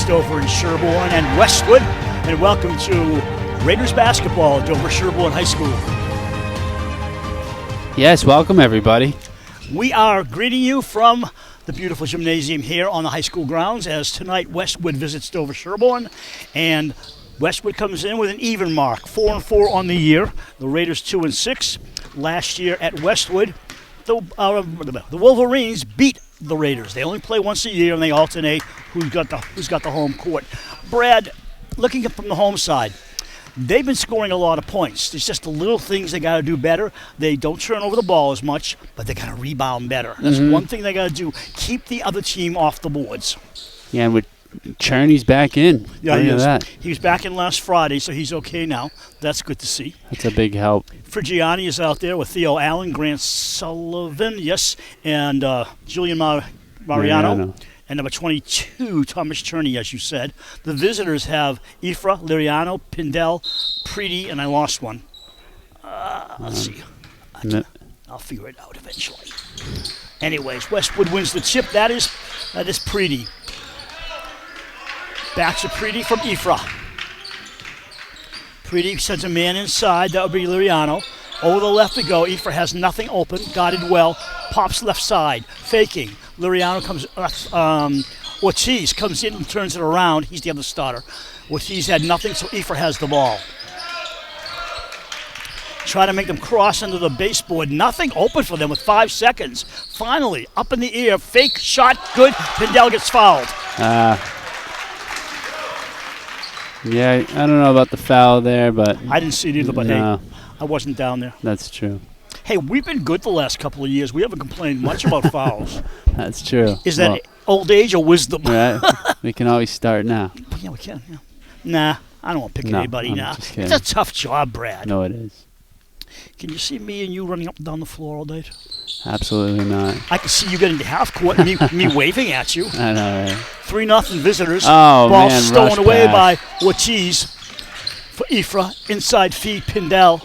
against Dover-Sherborn and Westwood, and welcome to Raiders basketball at Dover-Sherborn High School. Yes, welcome everybody. We are greeting you from the beautiful gymnasium here on the high school grounds, as tonight Westwood visits Dover-Sherborn, and Westwood comes in with an even mark, 4-4 on the year. The Raiders 2-6. Last year at Westwood, the Wolverines beat the Raiders. They only play once a year, and they alternate who's got the home court. Brad, looking up from the home side, they've been scoring a lot of points. There's just the little things they got to do better. They don't turn over the ball as much, but they got to rebound better. That's one thing they got to do. Keep the other team off the boards. Yeah, and with Cherney's back in. Yeah, he is. He was back in last Friday, so he's okay now. That's good to see. That's a big help. Frigiani is out there with Theo Allen, Grant Sullivan, yes, and Julian Mariano. And number 22, Thomas Cherney, as you said. The visitors have Ifra, Liriano, Pindell, Preety, and I lost one. Let's see. I'll figure it out eventually. Anyways, Westwood wins the chip. That is Preety. Back to Preety from Ifra. Preety sends a man inside. That would be Liriano. Over the left we go. Ifra has nothing open. Guarded well. Pops left side. Faking. Liriano comes. Ortiz comes in and turns it around. He's the other starter. Ortiz had nothing, so Ifra has the ball. Try to make them cross under the baseboard. Nothing open for them with 5 seconds. Finally, up in the air. Fake shot. Good. Pindell gets fouled. Yeah, I don't know about the foul there, but I didn't see it either, but no. hey, I wasn't down there. That's true. Hey, we've been good the last couple of years. We haven't complained much about fouls. That's true. Is that old age or wisdom? Right. We can always start now. Yeah, we can. Yeah. Nah, I don't want to pick anybody I'm now. just kidding. It's a tough job, Brad. No, it is. Can you see me and you running up and down the floor all day? Absolutely not. I can see you getting to half court and me waving at you. I know, right? 3-0 visitors. Oh, Ball man, stolen away pass. by Ortiz for Ifra. Inside feed, Pindell.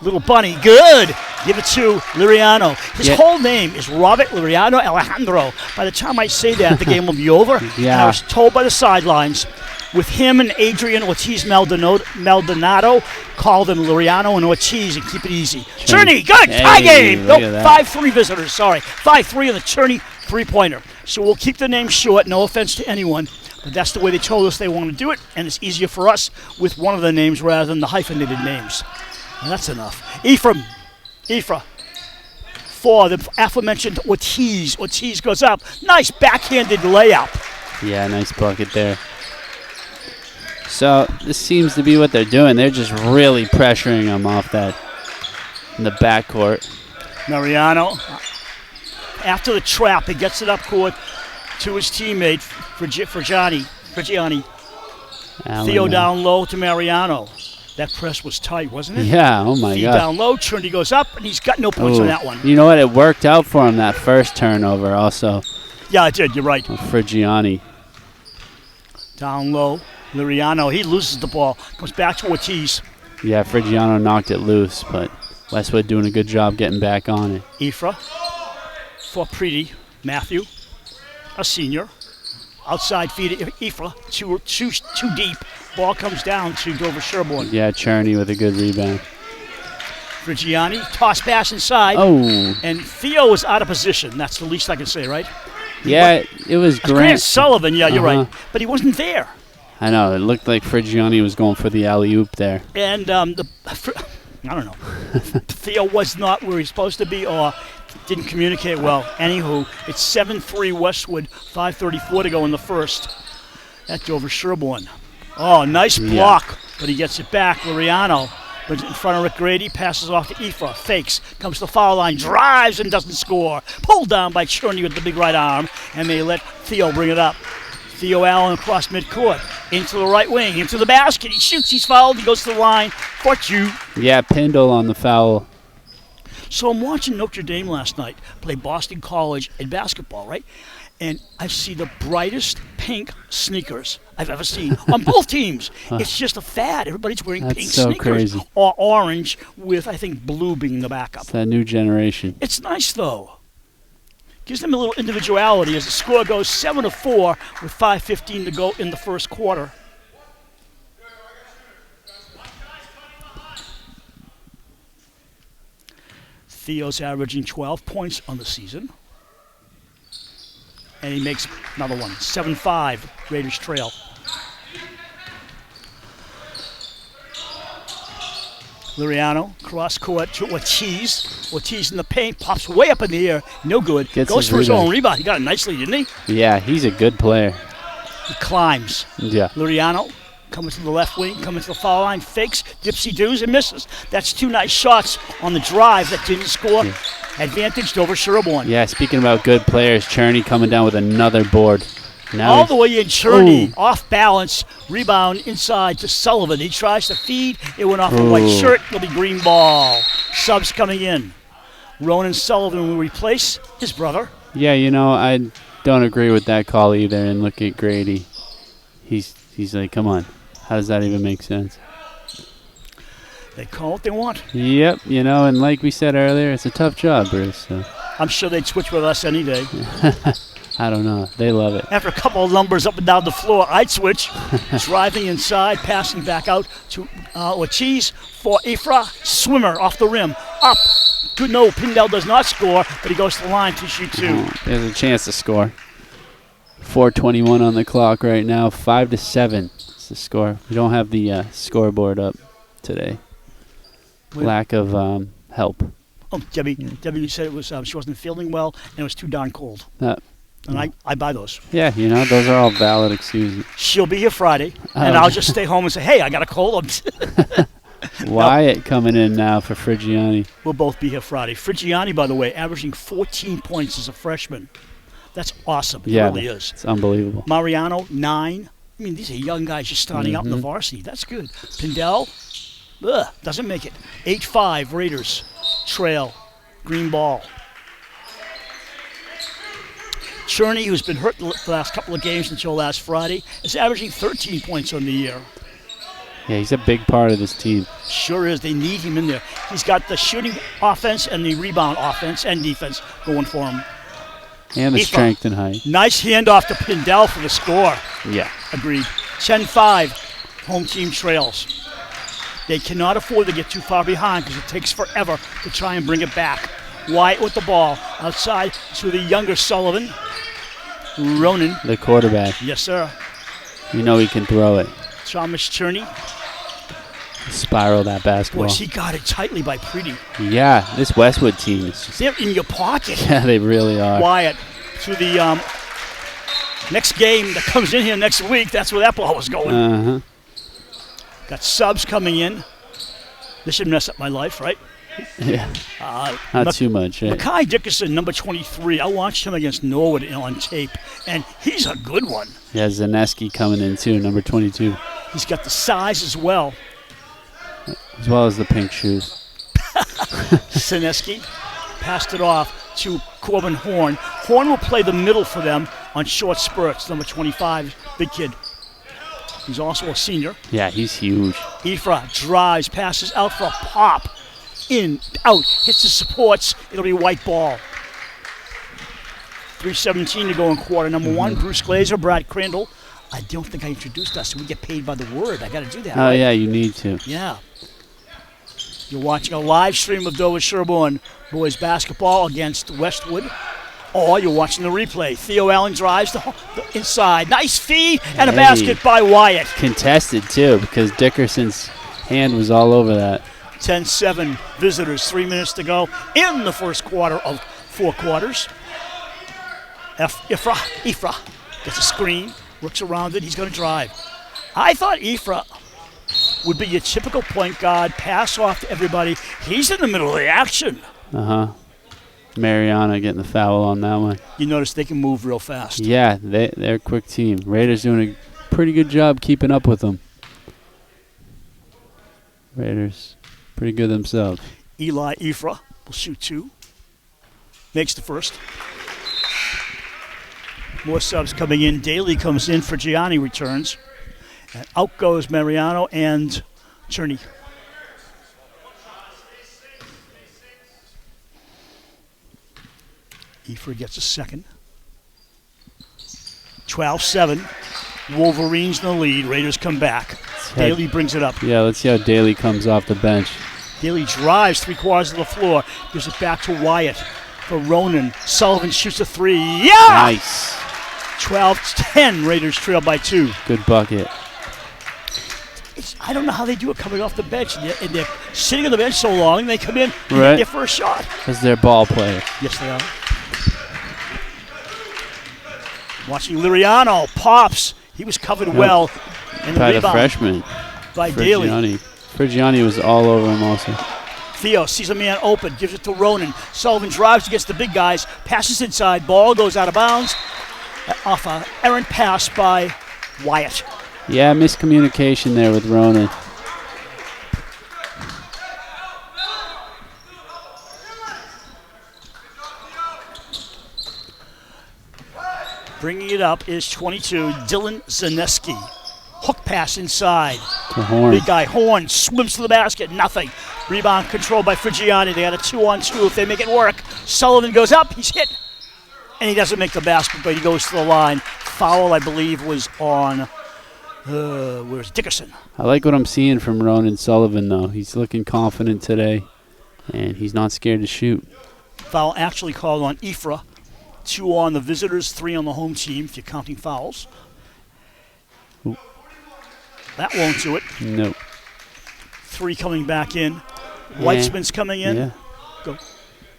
Little bunny, good. Give it to Liriano. His whole name is Robert Liriano Alejandro. By the time I say that, the game will be over. Yeah. And I was told by the sidelines, with him and Adrian Ortiz Maldonado, call them Liriano and Ortiz and keep it easy. Cherney, good, tie game. Nope, 5-3 visitors, sorry. 5-3 on the Cherney three-pointer. So we'll keep the name short, no offense to anyone, but that's the way they told us they want to do it, and it's easier for us with one of the names rather than the hyphenated names. And that's enough. Ifra. For the aforementioned Ortiz. Ortiz goes up. Nice backhanded layup. Yeah, nice bucket there. So this seems to be what they're doing. They're just really pressuring him off that in the backcourt. Mariano, after the trap, he gets it up court to his teammate, Frigiani. Theo down low to Mariano. That press was tight, wasn't it? Yeah, oh my God. Down low, Trinity goes up, and he's got no points on that one. You know what? It worked out for him that first turnover also. Yeah, it did. You're right. Frigiani. Down low, Liriano. He loses the ball. Comes back to Ortiz. Yeah, Frigiano knocked it loose, but Westwood doing a good job getting back on it. Ifra for Preety. Matthew, a senior. Outside feed Ifra, too deep. Ball comes down to Dover-Sherborn. Yeah, Cherney with a good rebound. Frigiani, toss pass inside. Oh. And Theo was out of position. That's the least I can say, right? Yeah, it was Grant Sullivan, yeah, you're right. But he wasn't there. I know, it looked like Frigiani was going for the alley-oop there. And I don't know. Theo was not where he's supposed to be or didn't communicate well. Anywho, it's 7-3 Westwood, 5:34 to go in the first at Dover-Sherborn. Oh, nice block, but he gets it back. Liriano, but in front of Rick Grady, passes off to Ifra, fakes, comes to the foul line, drives and doesn't score. Pulled down by Cherney with the big right arm, and they let Theo bring it up. Theo Allen across midcourt, into the right wing, into the basket. He shoots, he's fouled, he goes to the line for two. Yeah, Pindell on the foul. So I'm watching Notre Dame last night play Boston College in basketball, right? And I see the brightest pink sneakers I've ever seen on both teams. It's just a fad. Everybody's wearing pink so sneakers. Crazy. Or orange with, I think, blue being the backup. It's that new generation. It's nice, though. Gives them a little individuality as the score goes 7-4 with 5:15 to go in the first quarter. Theo's averaging 12 points on the season. And he makes another one. 7-5, Raiders trail. Liriano, cross court to Ortiz. Ortiz in the paint, pops way up in the air. No good. Goes for his own rebound. He got it nicely, didn't he? Yeah, he's a good player. He climbs. Yeah. Liriano coming to the left wing, coming to the foul line, fakes, dipsy-doos, and misses. That's 2 nice shots on the drive that didn't score. Yeah. Advantage Dover-Sherborn. Yeah, speaking about good players, Cherney coming down with another board. Now all the way in, Cherney, off balance, rebound inside to Sullivan. He tries to feed. It went off a white shirt. It'll be green ball. Subs coming in. Ronan Sullivan will replace his brother. Yeah, I don't agree with that call either. And look at Grady. He's like, come on. How does that even make sense? They call what they want. Yep, and like we said earlier, it's a tough job, Bruce. So. I'm sure they'd switch with us any day. I don't know. They love it. After a couple of numbers up and down the floor, I'd switch. Driving inside, passing back out to Ortiz for Ifra. Swimmer off the rim. Up. Good. No, Pindell does not score, but he goes to the line to shoot 2. There's a chance to score. 4:21 on the clock right now. 5-7 is the score. We don't have the scoreboard up today. Lack of help. Oh, Debbie said it was she wasn't feeling well and it was too darn cold. And I buy those. Yeah, those are all valid excuses. She'll be here Friday, and I'll just stay home and say, hey, I got a cold. Wyatt coming in now for Frigiani. We'll both be here Friday. Frigiani, by the way, averaging 14 points as a freshman. That's awesome. It really is. It's unbelievable. Mariano, 9. I mean, these are young guys just starting out in the varsity. That's good. Pindell, doesn't make it. 8-5, Raiders trail. Green ball. Cherney, who's been hurt the last couple of games until last Friday, is averaging 13 points on the year. Yeah, he's a big part of this team. Sure is. They need him in there. He's got the shooting offense and the rebound offense and defense going for him. And the strength and height. Nice handoff to Pindell for the score. Yeah. Agreed. 10-5, home team trails. They cannot afford to get too far behind because it takes forever to try and bring it back. Wyatt with the ball. Outside to the younger Sullivan. Ronan. The quarterback. Yes, sir. He can throw it. Thomas Cherney. Spiral that basketball. Boy, he got it tightly by Pretty. Yeah, this Westwood team is just... They're in your pocket. Yeah, they really are. Wyatt to the next game that comes in here next week. That's where that ball was going. Uh-huh. Got subs coming in. This should mess up my life, right? Yeah. Not too much. Right? Mackay Dickerson, number 23. I watched him against Norwood on tape, and he's a good one. Yeah, Zaneski coming in too, number 22. He's got the size as well. As well as the pink shoes. Zaneski passed it off to Corbin Horn. Horn will play the middle for them on short spurts, number 25, big kid. He's also a senior. Yeah, he's huge. Ifra drives, passes out for a pop. In, out, hits the supports. It'll be white ball. 3:17 to go in quarter number 1. Bruce Glazer, Brad Crandall. I don't think I introduced us, so we get paid by the word. I got to do that. Oh, right? Yeah, you need to. Yeah. You're watching a live stream of Dover-Sherborn boys basketball against Westwood. Or you're watching the replay. Theo Allen drives the inside. Nice feed and a basket by Wyatt. Contested, too, because Dickerson's hand was all over that. 10-7 visitors, 3 minutes to go in the first quarter of 4 quarters. Ifra gets a screen, works around it, he's going to drive. I thought Ifra would be your typical point guard, pass off to everybody. He's in the middle of the action. Uh-huh. Mariana getting the foul on that one. You notice they can move real fast. Yeah, they're a quick team. Raiders doing a pretty good job keeping up with them. Raiders. Pretty good themselves. Eli Ifra will shoot 2. Makes the first. More subs coming in. Daly comes in. Frigiani returns. And out goes Mariano and Cherney. Ephra gets a second. 12-7. Wolverines in the lead. Raiders come back. Daly brings it up. Yeah, let's see how Daly comes off the bench. Daly drives 3/4 of the floor. Gives it back to Wyatt for Ronan. Sullivan shoots a three. Yeah! Nice. 12-10. Raiders trail by 2. Good bucket. I don't know how they do it coming off the bench. And they're sitting on the bench so long, they come in and Right. get their first shot. Because they're ball players. Yes, they are. Watching Liriano. Pops. He was covered well. And the By the rebound freshman. by Daly. Frigiani was all over him also. Theo sees a man open, gives it to Ronan. Sullivan drives against the big guys, passes inside, ball goes out of bounds. Off an errant pass by Wyatt. Yeah, miscommunication there with Ronan. Bringing it up is 22, Dylan Zaneski. Hook pass inside. To Horn. Big guy Horn swims to the basket, nothing. Rebound controlled by Frigiani. They got a 2-on-2 if they make it work. Sullivan goes up, he's hit. And he doesn't make the basket, but he goes to the line. Foul, I believe, was on, where's Dickerson? I like what I'm seeing from Ronan Sullivan, though. He's looking confident today, and he's not scared to shoot. Foul actually called on Ephra. 2 on the visitors, 3 on the home team, if you're counting fouls. Ooh. That won't do it. Nope. 3 coming back in. Weitzman's coming in. Yeah. Go.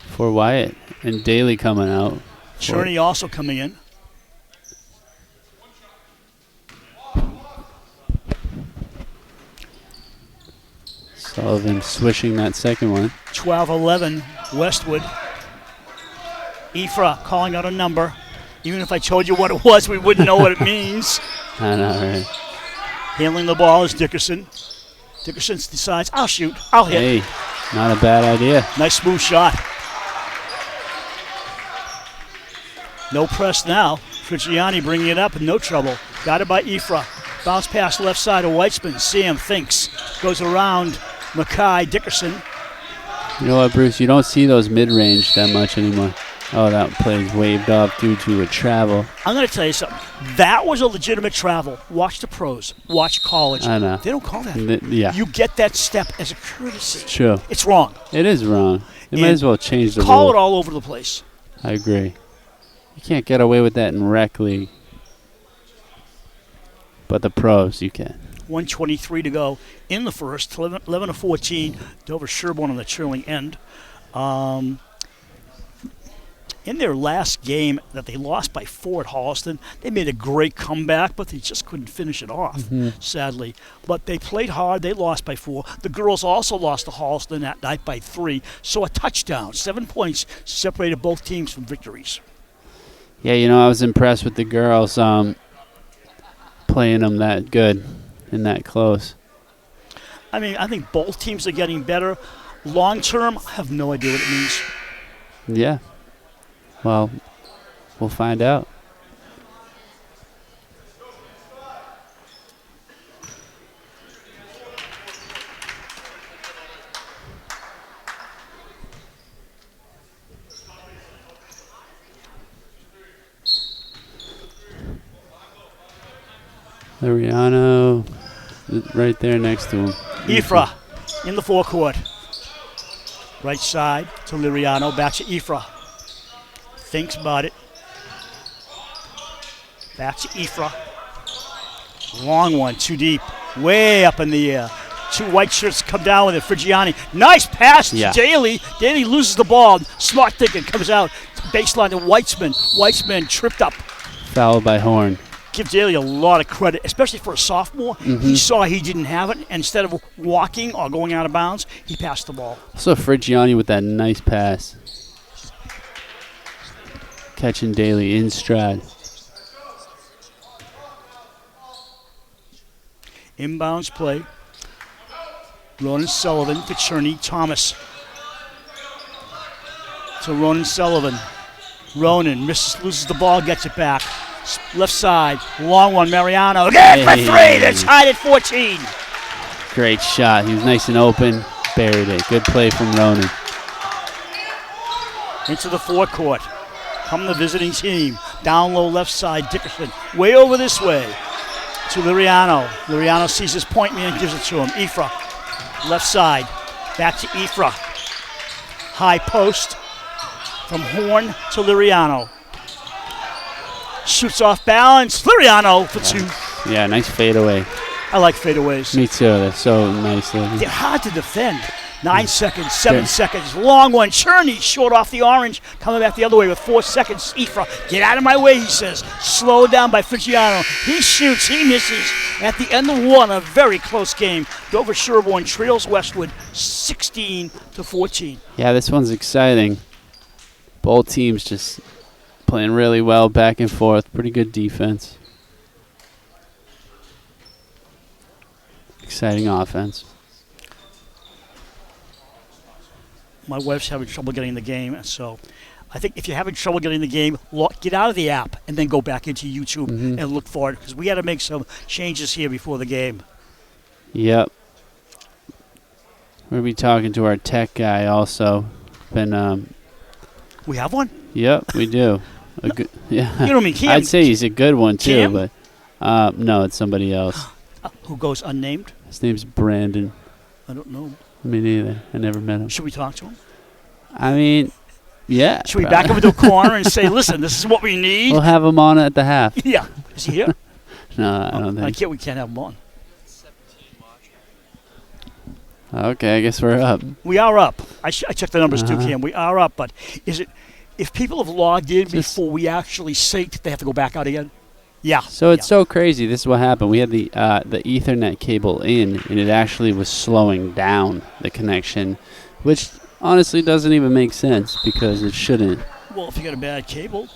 For Wyatt. And Daly coming out. Cherney also coming in. Sullivan swishing that second one. 12-11, Westwood. Ephra calling out a number. Even if I told you what it was, we wouldn't know what it means. I know, right? Handling the ball is Dickerson. Dickerson decides, I'll shoot, I'll hit. Hey, not a bad idea. Nice smooth shot. No press now. Frigiani bringing it up in no trouble. Got it by Ephra. Bounce pass left side of Weitzman. Sam thinks. Goes around Mackay. Dickerson. You know what, Bruce? You don't see those mid-range that much anymore. Oh, that play's waved off due to a travel. I'm going to tell you something. That was a legitimate travel. Watch the pros. Watch college. I know. They don't call that. Yeah. You get that step as a courtesy. It's true. It's wrong. It is wrong. They might as well change the Call rule. it all over the place. I agree. You can't get away with that in rec league. But the pros, you can. 1:23 to go in the first. 11-14. Dover-Sherborn on the trailing end. In their last game that they lost by 4 at Holliston, they made a great comeback, but they just couldn't finish it off, sadly. But they played hard. They lost by 4. The girls also lost to Holliston that night by 3. So a touchdown. 7 points separated both teams from victories. Yeah, you know, I was impressed with the girls playing them that good and that close. I mean, I think both teams are getting better. Long term, I have no idea what it means. Yeah. Well, we'll find out. Liriano, right there next to him. Ephra in the forecourt. Right side to Liriano, back to Ephra. Thinks about it. Back to Ephra. Long one, too deep. Way up in the air. 2 white shirts come down with it. Frigiani. Nice pass to Daly. Daly loses the ball. Smart thinking comes out. Baseline to Weitzman. Weitzman tripped up. Fouled by Horn. Give Daly a lot of credit, especially for a sophomore. He saw he didn't have it, and instead of walking or going out of bounds, he passed the ball. Also Frigiani with that nice pass. Catching Daly in stride. Inbounds play. Ronan Sullivan to Cherney Thomas. To Ronan Sullivan. Ronan loses the ball, gets it back. Left side, long one, Mariano. Again for 3, they're tied at 14. Great shot. He was nice and open. Buried it. Good play from Ronan. Into the forecourt. Come the visiting team. Down low left side, Dickerson. Way over this way to Liriano. Liriano sees his point man, gives it to him. Ifra, left side. Back to Ifra. High post from Horn to Liriano. Shoots off balance. Liriano for two. Yeah, nice fadeaway. I like fadeaways. Me too. They're so nice looking. They're hard to defend. 9 seconds, 7 seconds. Long one. Cherney short off the orange. Coming back the other way with 4 seconds. Ifra, get out of my way, he says. Slowed down by Frigiano. He shoots. He misses. At the end of one, a very close game. Dover-Sherborn trails Westwood 16-14. Yeah, this one's exciting. Both teams just playing really well back and forth. Pretty good defense. Exciting offense. My wife's having trouble getting the game, so I think if you're having trouble getting the game, get out of the app and then go back into YouTube and look for it, because we had to make some changes here before the game. Yep. We'll be talking to our tech guy also. We have one? Yep, we do. Yeah. You don't mean Cam? I'd say he's a good one too, Cam? but no, it's somebody else. Who goes unnamed? His name's Brandon. I don't know. Me neither. I never met him. Should we talk to him? I mean, yeah. Should we back him into a corner and say, listen, this is what we need? We'll have him on at the half. Yeah. Is he here? No, I don't think. We can't have him on. Okay, I guess we're up. We are up. I checked the numbers too, Cam. We are up, but is it if people have logged in before we actually synced, they have to go back out again? Yeah. So it's so crazy. This is what happened. We had the Ethernet cable in, and it actually was slowing down the connection, which honestly doesn't even make sense because it shouldn't. Well, if you got a bad cable.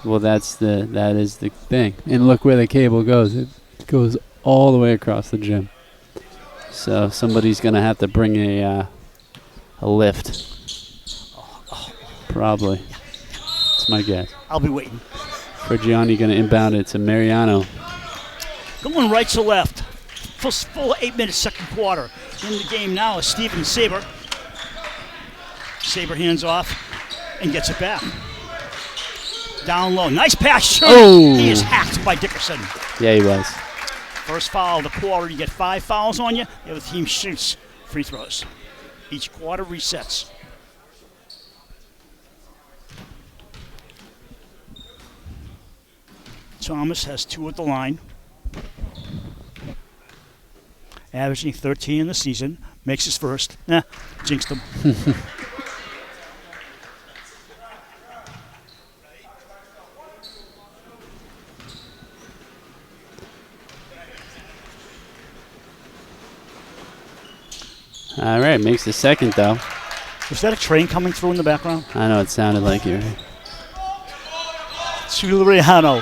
Well, that is the thing. And look where the cable goes. It goes all the way across the gym. So somebody's gonna have to bring a lift. Probably. That's my guess. I'll be waiting. Frigiani going to inbound it to Mariano. Going right to left. Full 8 minutes, second quarter. In the game now is Steven Saber. Saber hands off and gets it back. Down low. Nice pass. Oh. He is hacked by Dickerson. Yeah, he was. First foul of the quarter. You get 5 fouls on you. The other team shoots free throws. Each quarter resets. Thomas has 2 at the line. Averaging 13 in the season. Makes his first. Jinxed him. All right, makes the second, though. Was that a train coming through in the background? I know, it sounded like it. Liriano.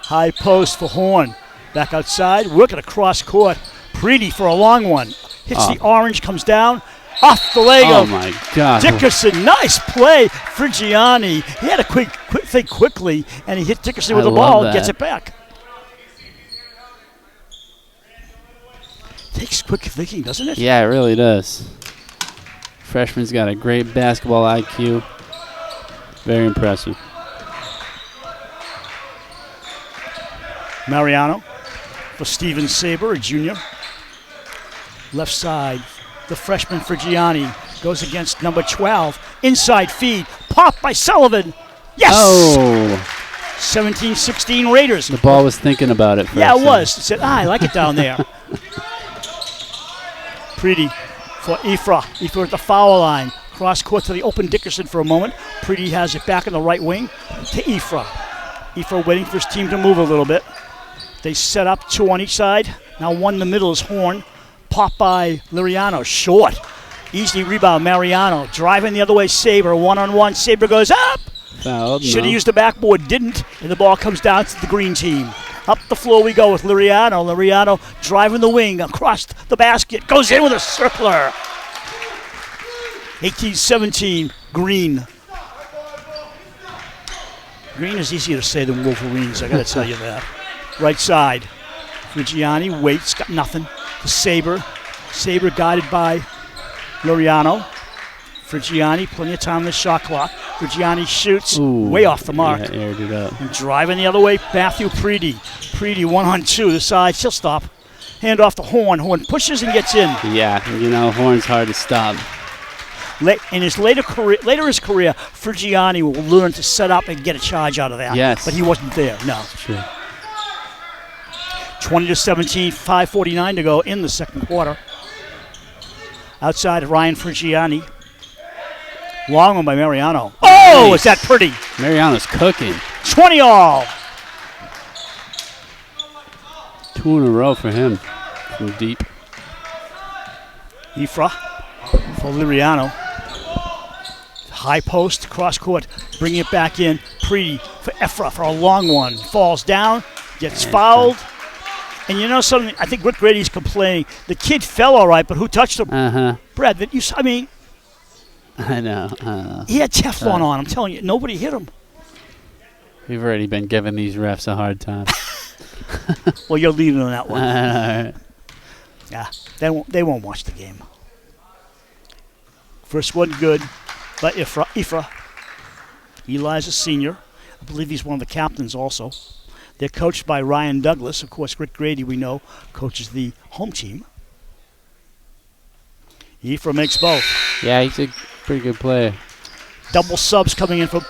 High post for Horn. Back outside, working across court. Preety for a long one. Hits the orange, comes down. Off the leg of my God. Dickerson. Nice play. Frigiani. He had a quick think quickly, and he hit Dickerson with the ball. That. Gets it back. Takes quick thinking, doesn't it? Yeah, it really does. Freshman's got a great basketball IQ. Very impressive. Mariano for Steven Saber, a junior. Left side, the freshman Frigiani goes against number 12. Inside feed, popped by Sullivan. Yes! Oh. 17-16 Raiders. The ball was thinking about it. Yeah, it was. It said, I like it down there. Preety for Ifra. Ifra at the foul line. Cross court to the open Dickerson for a moment. Preety has it back in the right wing to Ifra. Ifra waiting for his team to move a little bit. They set up 2 on each side. Now 1 in the middle is Horn. Pop by Liriano. Short. Easy rebound. Mariano. Driving the other way. Saber. 1-on-1. Saber goes up. Fouled. Should have used the backboard. Didn't. And the ball comes down to the green team. Up the floor we go with Liriano. Liriano driving the wing across the basket. Goes in with a circler. 18-17. Green. Green is easier to say than Wolverines. I got to tell you that. Right side. Frigiani waits, got nothing. To Saber. Saber guided by Liriano. Frigiani, plenty of time on the shot clock. Frigiani shoots Ooh, way off the mark. Yeah, aired it up. And driving the other way, Matthew Preedy. Preedy 1-on-2, the side, she'll stop. Hand off to Horn. Horn pushes and gets in. Yeah, Horn's hard to stop. In his later his career, Frigiani will learn to set up and get a charge out of that. Yes. But he wasn't there, no. True. 20-17, 5:49 to go in the second quarter. Outside, Ryan Frigiani. Long one by Mariano. Oh, Nice. is that pretty? Mariano's cooking. 20 all. 2 in a row for him from deep. Ifra for Liriano. High post, cross court, bringing it back in. Preedy for Efra for a long one. Falls down, gets fouled. And you know something? I think Rick Grady's complaining. The kid fell all right, but who touched him? Brad, I know. he had Teflon on. I'm telling you, nobody hit him. We've already been giving these refs a hard time. Well, you're leading on that one. Alright. Yeah, they won't watch the game. First one good by Ifra. Eli's a senior. I believe he's one of the captains also. They're coached by Ryan Douglas. Of course, Rick Grady, we know, coaches the home team. Ifra makes both. Yeah, he's a pretty good player. Double subs coming in for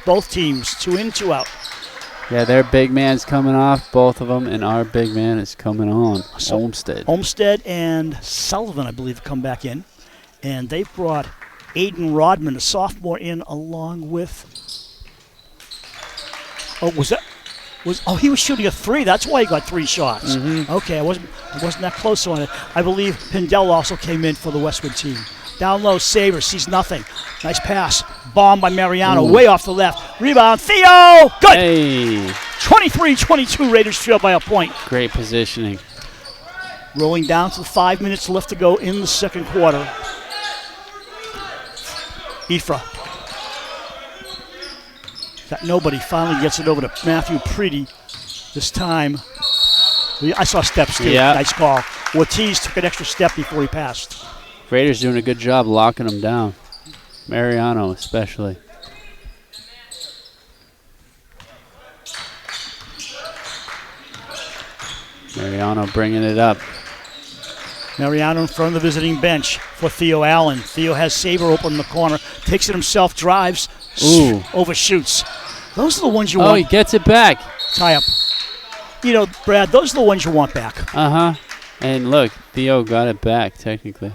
both teams. 2 in, 2 out. Yeah, their big man's coming off, both of them, and our big man is coming on. So Olmsted. Olmsted and Sullivan, I believe, come back in. And they've brought Aiden Rodman, a sophomore, in along with... he was shooting a 3. That's why he got 3 shots. Okay, I wasn't that close on it. I believe Pindell also came in for the Westwood team. Down low, Saber sees nothing. Nice pass. Bomb by Mariano, way off the left. Rebound, Theo! Good! Hey! 23-22, Raiders trail by a point. Great positioning. Rolling down to 5 minutes left to go in the second quarter. Ifra. Got nobody. Finally gets it over to Matthew Preedy. This time, I saw steps too. Yeah. Nice call. Ortiz took an extra step before he passed. Raiders doing a good job locking them down. Mariano especially. Mariano bringing it up. Mariano in front of the visiting bench for Theo Allen. Theo has Saber open in the corner. Takes it himself, drives, overshoots. Those are the ones you want. Oh, he gets it back. Tie up. You know, Brad, those are the ones you want back. And look, Theo got it back, technically.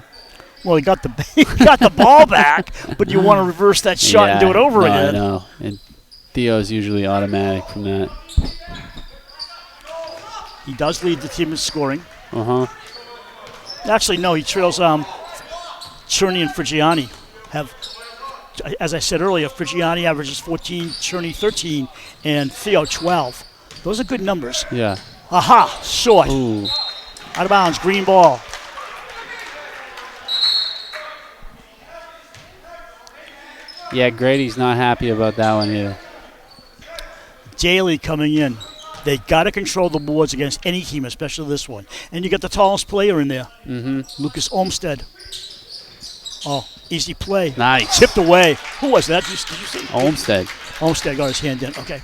Well, he got the ball back, but you want to reverse that shot and do it over again. I know. And Theo's usually automatic from that. He does lead the team in scoring. Actually, no, he trails Cherney and Frigiani. As I said earlier, Frigiani averages 14, Cherney 13, and Theo 12. Those are good numbers. Yeah. Aha, short. Ooh. Out of bounds, green ball. Yeah, Grady's not happy about that one either. Daly coming in. They got to control the boards against any team, especially this one. And you got the tallest player in there, Lucas Olmsted. Oh, easy play. Nice. Tipped away. Who was that? Did you see? Olmsted. Olmsted got his hand in. Okay.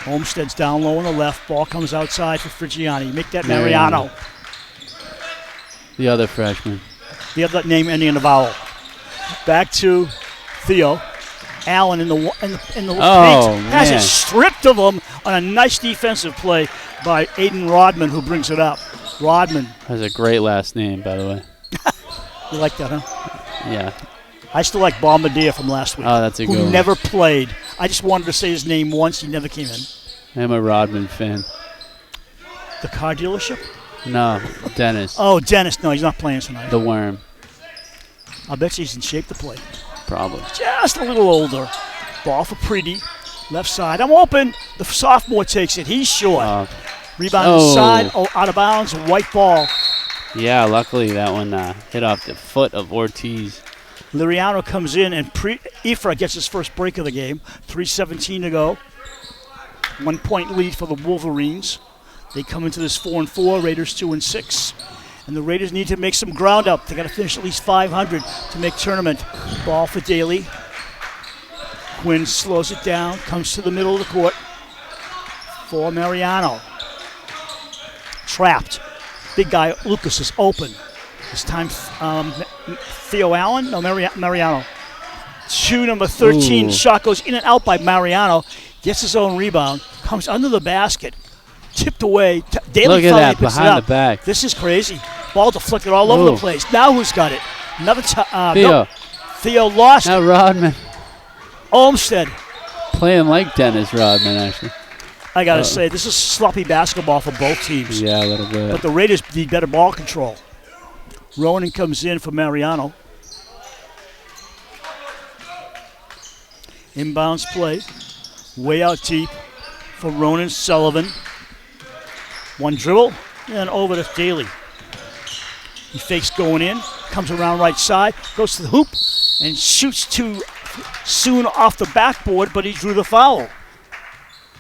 Olmsted's down low on the left. Ball comes outside for Frigiani. Make that Mariano. The other freshman. The other name ending in a vowel. Back to Theo. Allen in the paint. Has it stripped of him on a nice defensive play by Aiden Rodman, who brings it up. Rodman. Has a great last name, by the way. You like that, huh? Yeah. I still like Bombardier from last week. Oh, that's a good one. Who never played. I just wanted to say his name once. He never came in. I'm a Rodman fan. The car dealership? No, Dennis. Oh, Dennis. No, he's not playing tonight. The Worm. I bet he's in shape to play. Probably. Just a little older. Ball for Preedy. Left side. I'm open. The sophomore takes it. He's short. Rebound to the side. Oh, out of bounds. White ball. Yeah, luckily that one hit off the foot of Ortiz. Liriano comes in, and Ifra gets his first break of the game. 3:17 to go. 1 point lead for the Wolverines. They come into this 4-4. Raiders 2-6. And the Raiders need to make some ground up. They got to finish at least 500 to make tournament. Ball for Daly. Quinn slows it down, comes to the middle of the court for Mariano. Trapped. Big guy, Lucas, is open. This time, Theo Allen? No, Mariano. Shoe number 13. Ooh. Shot goes in and out by Mariano. Gets his own rebound. Comes under the basket. Tipped away. Daly Look at finally that, picks it behind up. the back. This is crazy. Ball deflected all over the place. Now who's got it? Another time. Theo. No. Theo lost Now it. Rodman. Olmsted. Playing like Dennis Rodman, actually. I got to say, this is sloppy basketball for both teams. Yeah, a little bit. But the Raiders need better ball control. Ronan comes in for Mariano. Inbounds play. Way out deep for Ronan Sullivan. One dribble, and over to Daly. He fakes going in, comes around right side, goes to the hoop, and shoots too soon off the backboard, but he drew the foul.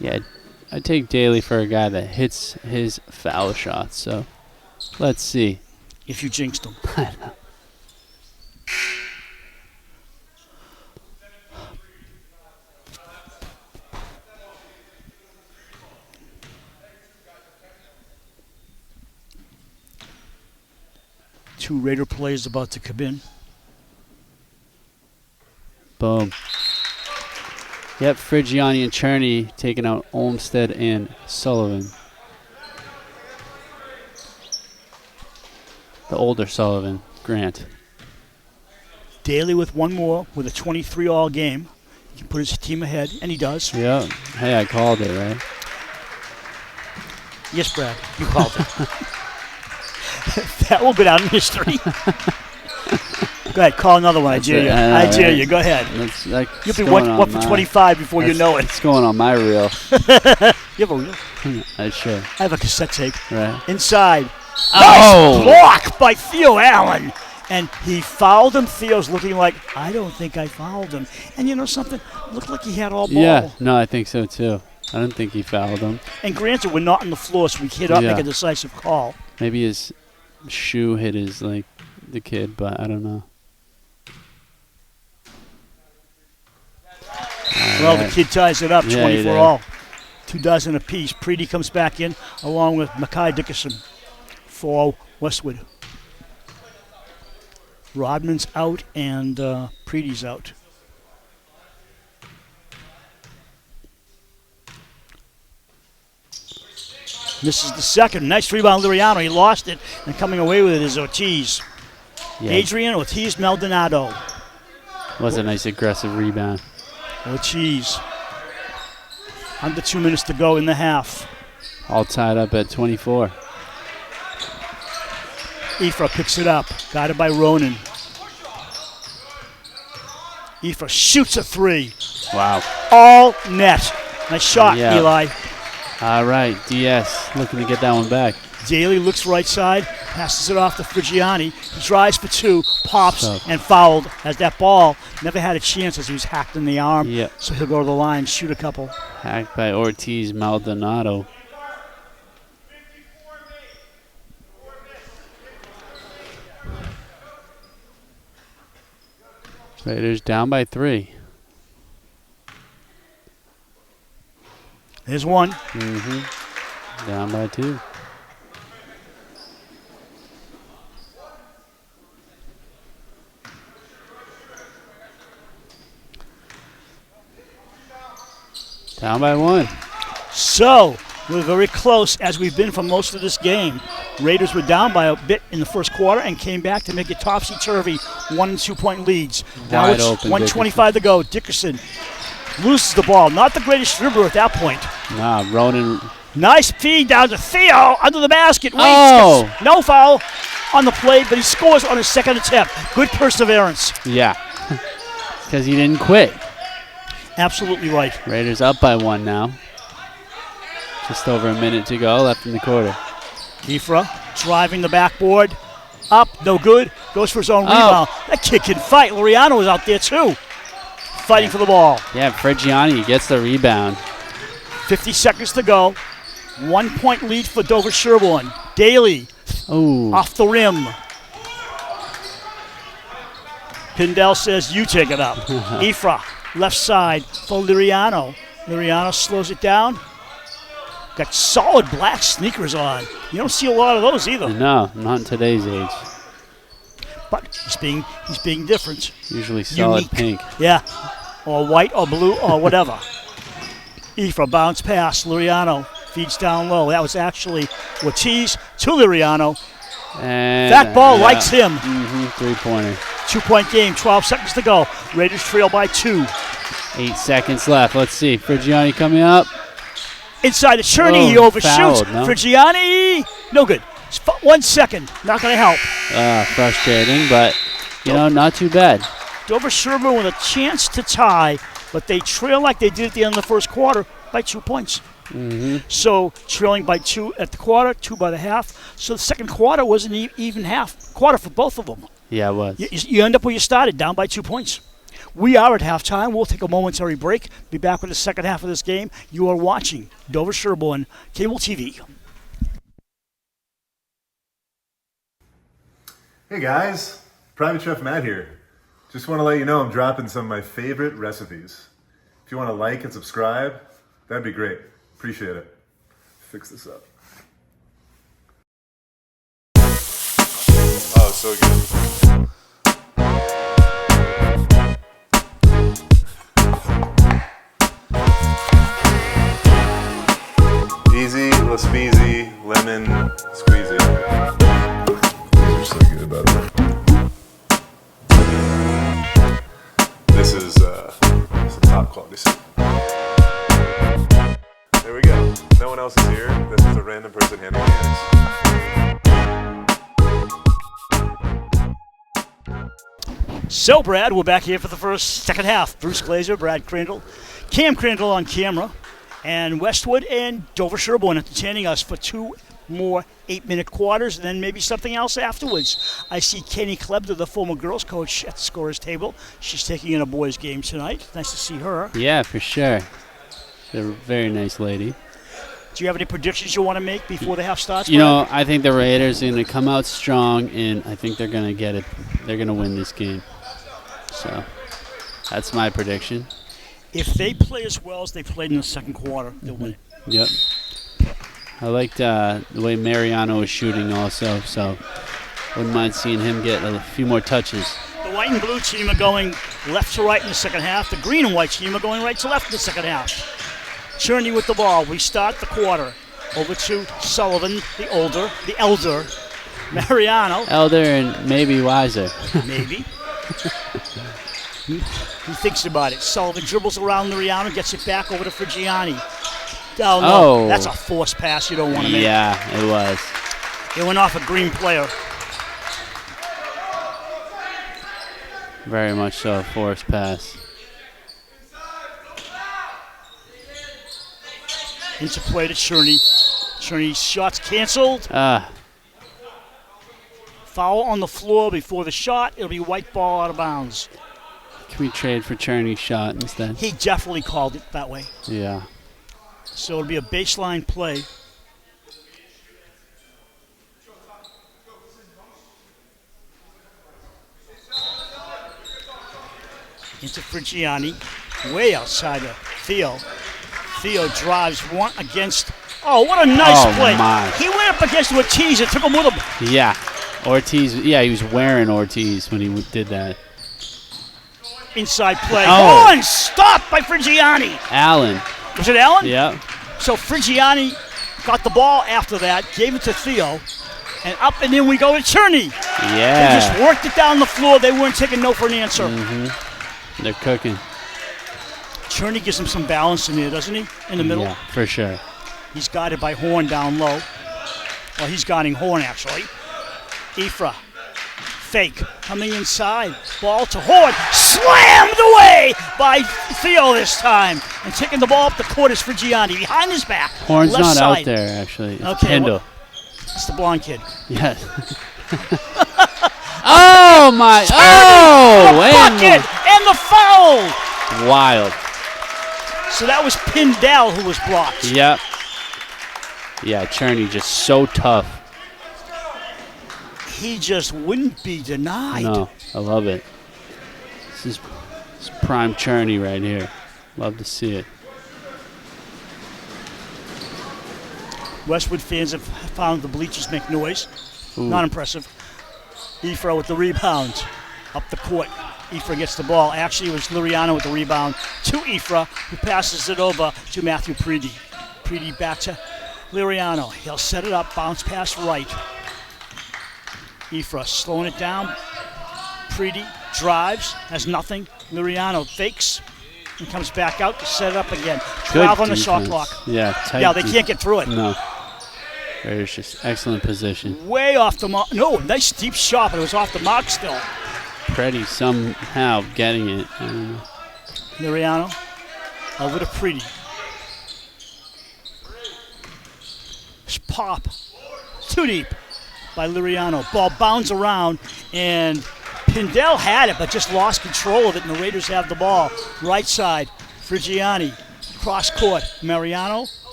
Yeah, I take Daly for a guy that hits his foul shots, so let's see. If you jinxed him. Two Raider players about to come in. Boom. Yep, Frigiani and Cherney taking out Olmsted and Sullivan. The older Sullivan, Grant. Daly with one more, with a 23 all game. He can put his team ahead, and he does. Yeah. Hey, I called it, right? Yes, Brad, you called it. That will go down in history. Go ahead, call another one. I dare you. I dare you. Go ahead. You'll be one for 25 before you know it. It's going on my reel. You have a reel? I should. I have a cassette tape. Right. Inside. Oh! Nice block by Theo Allen. And he fouled him. Theo's looking like, I don't think I fouled him. And you know something? Looked like he had all ball. Yeah, no, I think so too. I don't think he fouled him. And granted, we're not on the floor, so we can't make a decisive call. Maybe his shoe hit his, the kid, but I don't know. Well, the kid ties it up, Yeah, 24 all. 2 dozen apiece. Preedy comes back in along with Mackay Dickerson for Westwood. Rodman's out and Preedy's out. This is the second. Nice rebound, Liriano. He lost it, and coming away with it is Ortiz. Yeah. Adrian Ortiz Maldonado. Was a nice aggressive rebound. Ortiz. Under 2 minutes to go in the half. All tied up at 24. Ephra picks it up, guided by Ronan. Ephra shoots a 3. Wow. All net. Nice shot, Yeah. Eli. All right, DS looking to get that one back. Daly looks right side, passes it off to Frigiani. He drives for 2, pops, So- and fouled as that ball never had a chance as he was hacked in the arm. Yep. So he'll go to the line, shoot a couple. Hacked by Ortiz Maldonado. Raiders down by 3. There's one. Mm-hmm. Down by 2. Down by 1. So we're very close as we've been for most of this game. Raiders were down by a bit in the first quarter and came back to make it topsy-turvy 1 and 2 point leads. Now Wide it's open, 1:25 to go. Dickerson loses the ball. Not the greatest dribbler at that point. Nah, Ronan. Nice feed down to Theo under the basket. Waits, Oh! gets no foul on the play, but he scores on his second attempt. Good perseverance. Yeah. Because he didn't quit. Absolutely right. Raiders up by 1 now. Just over a minute to go left in the quarter. Ephra driving the backboard. Up, no good. Goes for his own rebound. That kid can fight. Liriano is out there too. Fighting for the ball. Yeah, Frigiani gets the rebound. 50 seconds to go. 1 point lead for Dover-Sherborn. Daly Oh. Off the rim. Pindell says, you take it up. Ifra, left side for Liriano. Liriano slows it down. Got solid black sneakers on. You don't see a lot of those either. No, not in today's age. But he's being different. Usually solid Unique. pink. Yeah. Or white or blue or whatever. Ifra bounce pass. Liriano feeds down low. That was actually Ortiz to Liriano. And That ball likes him. 3-pointer. 2-point game, 12 seconds to go. Raiders trail by 2. 8 seconds left. Let's see. Frigiani coming up. Inside the Cherney, he overshoots. Fouled, no? Frigiani, no good. 1 second, not going to help. Frustrating, but, not too bad. Dover-Sherborn with a chance to tie, but they trail like they did at the end of the first quarter by 2 points. So trailing by 2 at the quarter, 2 by the half. So the second quarter was an even half quarter for both of them. Yeah, it was. You end up where you started, down by 2 points. We are at halftime. We'll take a momentary break. Be back with the second half of this game. You are watching Dover-Sherborn Cable TV. Hey guys, Private Chef Matt here. Just want to let you know I'm dropping some of my favorite recipes. If you want to like and subscribe, that'd be great. Appreciate it. Fix this up. Oh, so good. Easy, speezy, lemon, squeezy. These are so good, by the way. This is some top quality soup. There we go. No one else is here. This is a random person handing me this. So, Brad, we're back here for the second half. Bruce Glazer, Brad Crandall, Cam Crandall on camera, and Westwood and Dover-Sherborn entertaining us for 2 more 8-minute quarters, and then maybe something else afterwards. I see Kenny Klebter, the former girls coach, at the scorer's table. She's taking in a boys' game tonight. Nice to see her. Yeah, for sure. She's a very nice lady. Do you have any predictions you want to make before the half starts? I think the Raiders are going to come out strong, and I think they're going to get it. They're going to win this game. So that's my prediction. If they play as well as they played in the second quarter, they'll win it. Yep. I liked the way Mariano was shooting also, so wouldn't mind seeing him get a few more touches. The white and blue team are going left to right in the second half. The green and white team are going right to left in the second half. Cherney with the ball. We start the quarter. Over to Sullivan, the elder, Mariano. Elder and maybe wiser. Maybe. He thinks about it. Sullivan dribbles around Liriano, gets it back over to Frigiani. Down low. That's a forced pass you don't want to make. Yeah, it was. It went off a green player. Very much so, a forced pass. Interplay to Cherney. Cherney's shot's canceled. Foul on the floor before the shot. It'll be white ball out of bounds. Can we trade for Cherney's shot instead? He definitely called it that way. Yeah. So it'll be a baseline play. Into Frigiani. Way outside of Theo. Theo drives one against. Oh, what a nice play. My. He went up against Ortiz and took him with him. Yeah. Ortiz. Yeah, he was wearing Ortiz when he did that. Inside play. Oh. And stopped by Frigiani. Allen. Was it Allen? Yeah. So Frigiani got the ball after that, gave it to Theo, and up and in we go to Cherney. Yeah. They just worked it down the floor. They weren't taking no for an answer. They're cooking. Cherney gives him some balance in there, doesn't he? In the middle. Yeah, for sure. He's guarded by Horn down low. Well, he's guarding Horn, actually. Ifra. Fake. Coming inside. Ball to Horn. Slammed away by Theo this time. And taking the ball up the court is Frigiani. Behind his back. Horn's left not side. out there, actually. It's Okay, Kendall. It's the blonde kid. Yes. Oh, my. The And bucket and the foul. wild. So that was Pindell who was blocked. Yep. Yeah, Cherney just so tough. he just wouldn't be denied. No, I love it. This is prime Cherney right here. Love to see it. Westwood fans have found the bleachers make noise. Ooh. Not impressive. Ifra with the rebound. Up the court. Ifra gets the ball. Actually, it was Liriano with the rebound to Ifra, who passes it over to Matthew Preedy. Preedy back to Liriano. He'll set it up, bounce pass right. Ifra slowing it down. Preedy drives, has nothing. Liriano fakes and comes back out to set it up again. 12 on the shot clock. Yeah, tight. Yeah, they can't get through it. No. There's just excellent position. Way off the mark. No, nice deep shot, but it was off the mark still. Pretty somehow getting it. I don't know. Liriano over to Preedy. Pop. Too deep by Liriano. Ball bounds around, and Pindell had it, but just lost control of it, and the Raiders have the ball. Right side, Frigiani. Cross court, Mariano.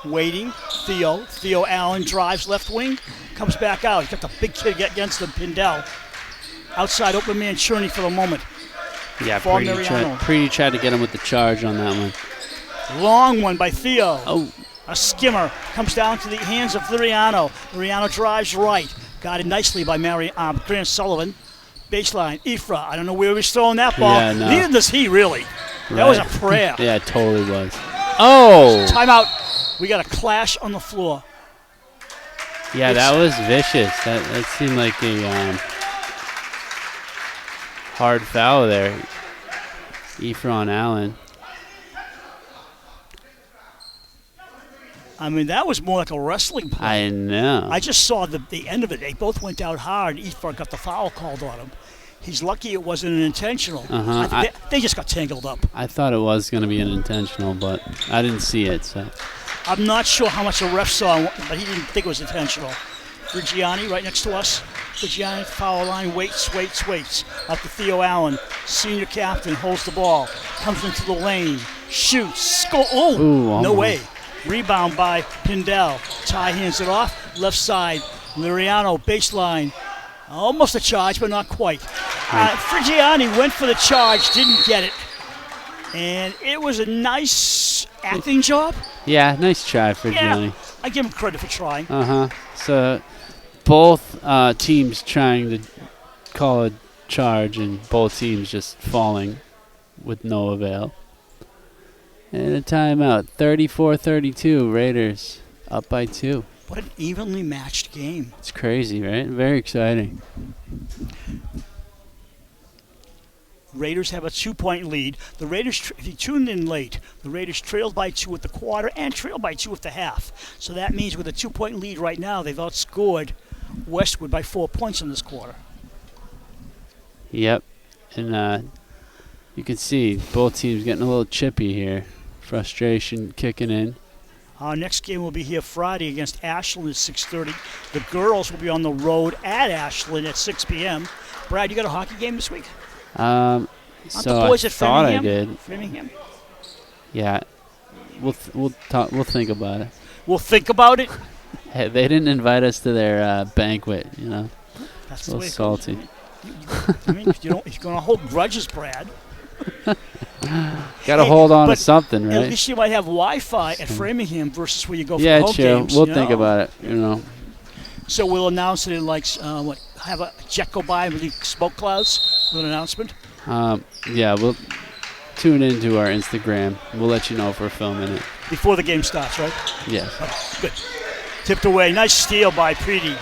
Waiting, Theo Allen drives left wing, comes back out. He's got the big kid against him, Pindell. Outside, open man Cherney for the moment. Yeah, For Preedy Mariano. tried to get him with the charge on that one. Long one by Theo. Oh, A skimmer comes down to the hands of Liriano. Liriano drives right. Got it nicely by Grant Sullivan. Baseline, Ifra. I don't know where he was throwing that ball. Yeah, no. Neither does he, really. That was a prayer. Yeah, it totally was. Oh! Timeout. We got a clash on the floor. Yeah, that was vicious. That seemed like a hard foul there. Ephron Allen. I mean, that was more like a wrestling play. I know. I just saw the end of it. They both went out hard. Ifra got the foul called on him. He's lucky it wasn't an intentional. Uh-huh. I think they just got tangled up. I thought it was going to be an intentional, but I didn't see it. So I'm not sure how much the ref saw, but he didn't think it was intentional. Frigiani right next to us. Frigiani foul line, waits. Up to Theo Allen, senior captain, holds the ball, comes into the lane, shoots, score. Oh, Ooh, no way. Rebound by Pindell. Ty hands it off. Left side, Liriano, baseline. Almost a charge, but not quite. Frigiani went for the charge, didn't get it. And it was a nice acting job. yeah, nice try for Yeah, Johnny. I give him credit for trying. So both teams trying to call a charge, and both teams just falling with no avail. And a timeout. 34-32. Raiders up by 2. What an evenly matched game. It's crazy, right? Very exciting. Raiders have a 2-point lead. The Raiders, if you tuned in late, the Raiders trailed by 2 at the quarter and trailed by 2 at the half. So that means with a 2-point lead right now, they've outscored Westwood by 4 points in this quarter. Yep. And you can see both teams getting a little chippy here. Frustration kicking in. Our next game will be here Friday against Ashland at 6:30. The girls will be on the road at Ashland at 6 p.m. Brad, you got a hockey game this week? So the boys I at thought I Framingham? did. Framingham? Yeah. We'll think about it. We'll think about it. Hey, they didn't invite us to their banquet, you know. That's A the little way it goes. salty. I mean, if you're going to hold grudges, Brad. Got to Hey, hold on to but something, At right? least you might have Wi-Fi at Framingham versus where you go for Yeah, home true. games. We'll you think know? about it, you know. So we'll announce it in have a jet go by with the smoke clouds with an announcement. Yeah, we'll tune into our Instagram. We'll let you know if we're filming it. Before the game starts, right? Yes. Good. Tipped away. Nice steal by Preedy.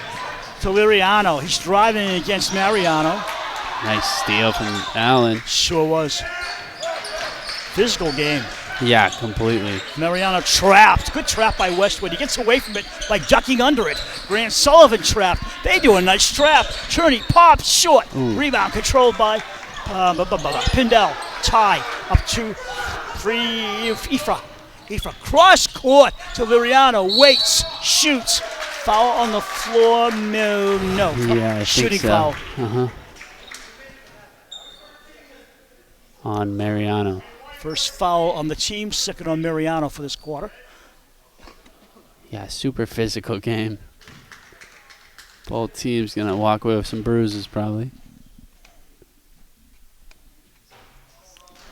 To Liriano. He's driving against Mariano. Nice steal from Allen. Sure was. Physical game. Yeah, completely. Mariano trapped. Good trap by Westwood. He gets away from it by ducking under it. Grant Sullivan trapped. They do a nice trap. Cherney pops short. Ooh. Rebound controlled by Pindell. Tie up to Ifra. Ifra cross court to Liriano. Waits. Shoots. Foul on the floor. No. Yeah, I Shooting think so. foul. On Mariano. First foul on the team. Second on Mariano for this quarter. Yeah, super physical game. Both teams going to walk away with some bruises probably.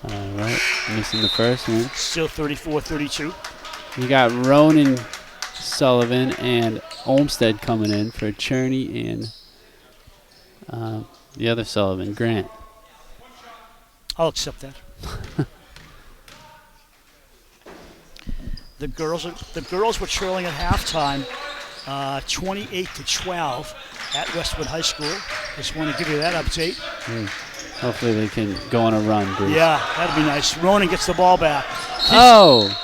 All right, missing the first one. Still 34-32. You got Ronan Sullivan and Olmsted coming in for Cherney and the other Sullivan, Grant. I'll accept that. The girls were trailing at halftime, 28-12 at Westwood High School. Just want to give you that update. Hopefully they can go on a run, Bruce. Yeah, that'd be nice. Ronan gets the ball back.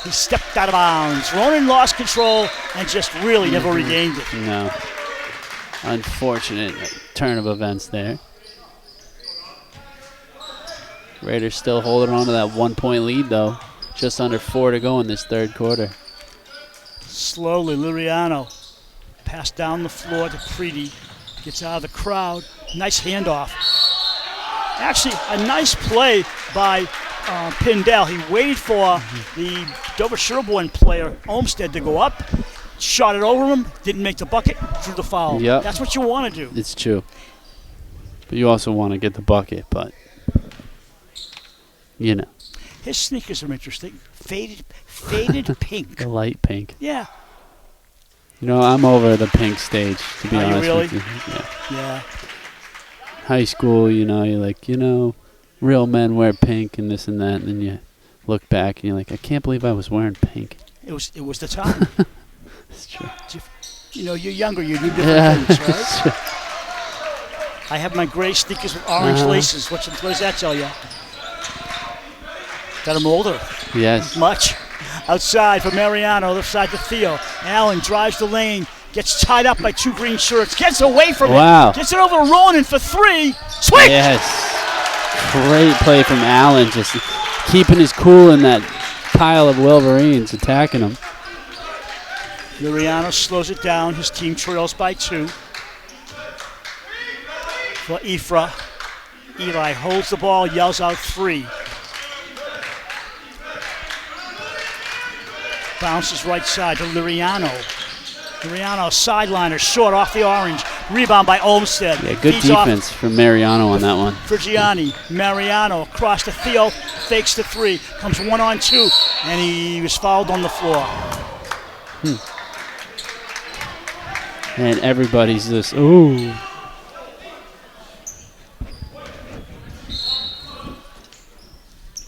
He stepped out of bounds. Ronan lost control and just really never regained it. No. Unfortunate turn of events there. Raiders still holding on to that 1-point lead, though. Just under 4 to go in this third quarter. Slowly, Liriano passed down the floor to Preedy. Gets out of the crowd. Nice handoff. Actually, a nice play by Pindell. He waited for the Dover-Sherborn player, Olmsted, to go up, shot it over him, didn't make the bucket, drew the foul. Yep. That's what you want to do. It's true. But you also want to get the bucket, but, you know. His sneakers are interesting. Faded pink. The light pink. Yeah. You know, I'm over the pink stage, to be Are you honest really? with you. Yeah. High school, you know, you're like, real men wear pink and this and that, and then you look back and you're like, I can't believe I was wearing pink. It was the time. It's true. You're younger, you do different things, right? I have my gray sneakers with orange laces. What does that tell you? That I'm older. Yes. Much. Outside for Mariano, left side to Theo. Allen drives the lane, gets tied up by 2 green shirts, gets away from it, gets it over to Ronan for 3. Swing! Yes. Great play from Allen, just keeping his cool in that pile of Wolverines, attacking him. Mariano slows it down. His team trails by 2. For Ifra. Eli holds the ball, yells out 3. Bounces right side to Liriano. Liriano, sideliner, short off the orange. Rebound by Olmsted. Yeah, good defense from Mariano on that one. Frigiani, Mariano, across to Theo, fakes the 3, comes 1-on-2, and he was fouled on the floor. And everybody's just, ooh.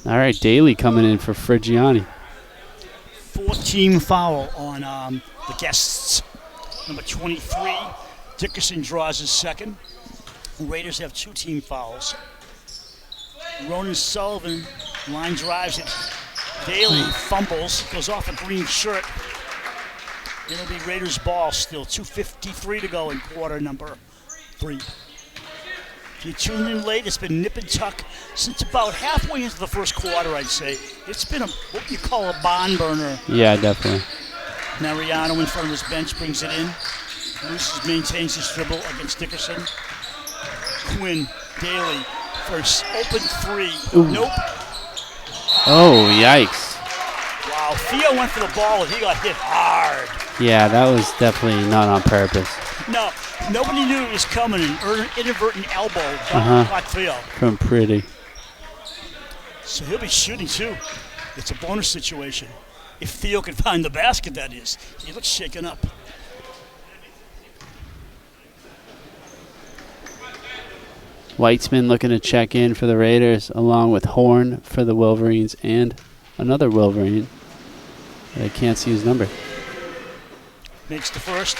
All right, Daly coming in for Frigiani. 4-team foul on the guests. Number 23, Dickerson draws his second. Raiders have 2-team fouls. Ronan Sullivan line drives it. Daly fumbles, goes off a green shirt. It'll be Raiders ball still. 2:53 to go in quarter number 3. If you tuned in late, it's been nip and tuck since about halfway into the first quarter, I'd say. It's been what you call a barn burner. Yeah, definitely. Mariano in front of his bench brings it in. Lucis maintains his dribble against Dickerson. Quinn, Daly, first open 3. Ooh. Nope. Oh, yikes. Wow, Theo went for the ball and he got hit hard. Yeah, that was definitely not on purpose. No, nobody knew it was coming. An inadvertent elbow caught Theo. From Pretty. So he'll be shooting too. It's a bonus situation. If Theo can find the basket, that is. He looks shaken up. Weitzman looking to check in for the Raiders, along with Horn for the Wolverines and another Wolverine. I can't see his number. Makes the first.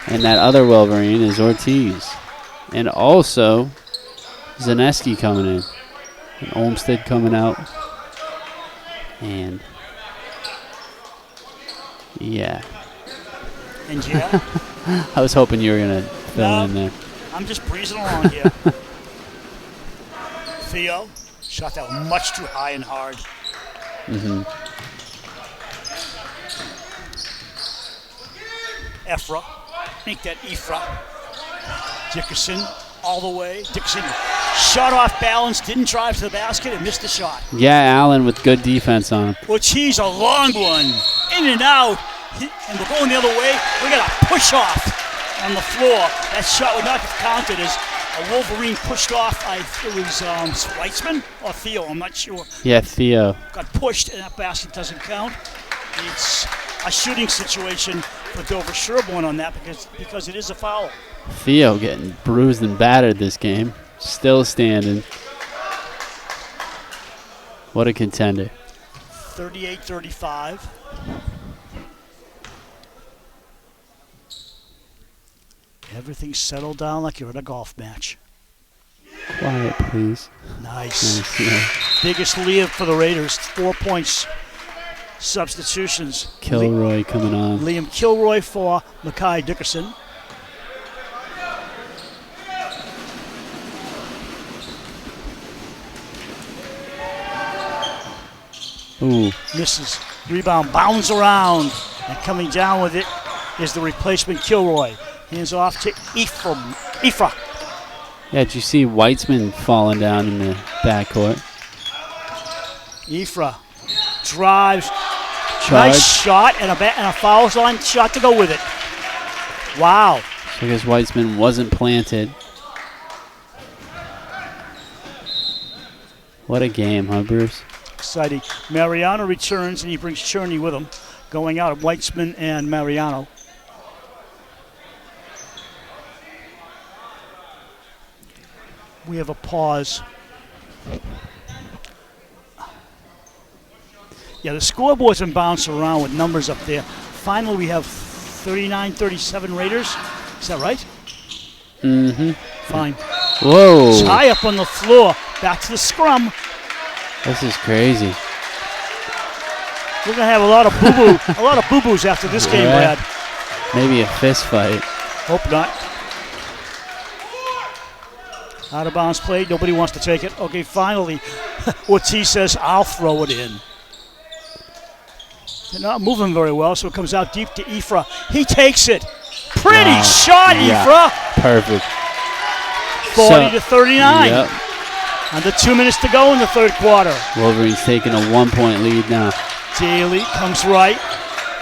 And that other Wolverine is Ortiz. And also Zaneski coming in. And Olmsted coming out. And yeah. And yeah. I was hoping you were going to fill in there. I'm just breezing along here. Theo shot that much too high and hard. Efra, make that Ifra. Dickerson all the way. Dickerson shot off balance, didn't drive to the basket, and missed the shot. Yeah, Allen with good defense on him. Ortiz, a long one. In and out. And we're going the other way. We got a push off. on the floor. That shot would not have counted as a Wolverine pushed off. It was Weitzman or Theo, I'm not sure. Yeah, Theo. Got pushed, and that basket doesn't count. It's a shooting situation for Dover-Sherborn on that because it is a foul. Theo getting bruised and battered this game. Still standing. What a contender. 38-35. Everything's settled down like you're at a golf match. Quiet, please. Nice. Yeah. Biggest lead for the Raiders. 4 points. Substitutions. Kilroy coming on. Liam Kilroy for Mackay Dickerson. Ooh. Misses. Rebound. Bounds around. And coming down with it is the replacement Kilroy. Hands off to Ifra. Yeah, did you see Weitzman falling down in the backcourt? Ifra drives. Charge. Nice shot and a foul line shot to go with it. Wow. So I guess Weitzman wasn't planted. What a game, huh, Bruce? Exciting. Mariano returns and he brings Cherney with him. Going out of Weitzman and Mariano. We have a pause. Yeah, the scoreboard's been bouncing around with numbers up there. Finally, we have 39-37 Raiders. Is that right? Mm-hmm. Fine. Whoa. Tie up on the floor. Back to the scrum. This is crazy. We're gonna have a lot of boo-boos after this game, Yeah. Brad. Maybe a fist fight. Hope not. Out of bounds play. Nobody wants to take it. Okay, finally, Ortiz says, I'll throw it in. They're not moving very well, so it comes out deep to Ifra. He takes it. Pretty Wow. shot, Yeah. Ifra. Perfect. 40-39. Yep. Under 2 minutes to go in the third quarter. Wolverines taking a 1-point lead now. Daly comes right.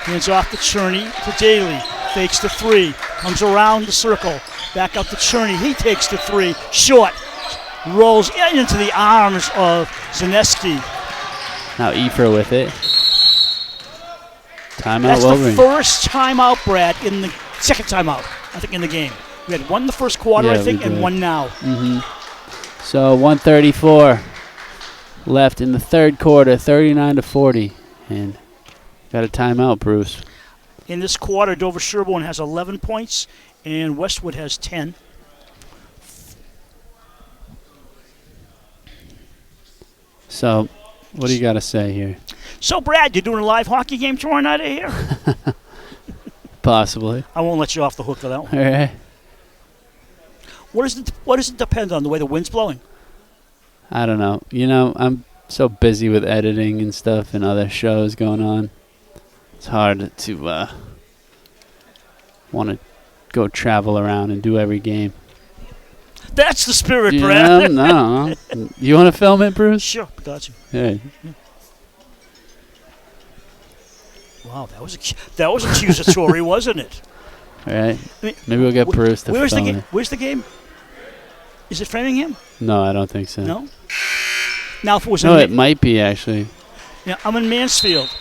Hands off to Cherney to Daly. Fakes the three. Comes around the circle. Back up to Cherney. He takes the three. Short. Rolls into the arms of Zaneski. Now Ifra with it. Timeout, That's the Wolverine. first timeout, Brad, in the second timeout, I think, in the game. We had one in the first quarter, Yeah, I think, we and did. one now. So 1:34 left in the third quarter, 39-40, and got a timeout, Bruce. In this quarter, Dover-Sherborn has 11 points, and Westwood has 10. So, what do you got to say here? So, Brad, you're doing a live hockey game tomorrow night, I hear? Possibly. I won't let you off the hook for that one. All right. What does it depend on, the way the wind's blowing? I don't know. You know, I'm so busy with editing and stuff and other shows going on. It's hard to want to go travel around and do every game. That's the spirit, Yeah, Brad. no. You want to film it, Bruce? Sure, got you. Hey. Wow, that was accusatory, wasn't it? All right. I mean, Maybe we'll get Bruce to Where's the film game? it. Where's the game? Is it Framingham? No, I don't think so. No. Now, if it was No, in it might be, actually. yeah, I'm in Mansfield.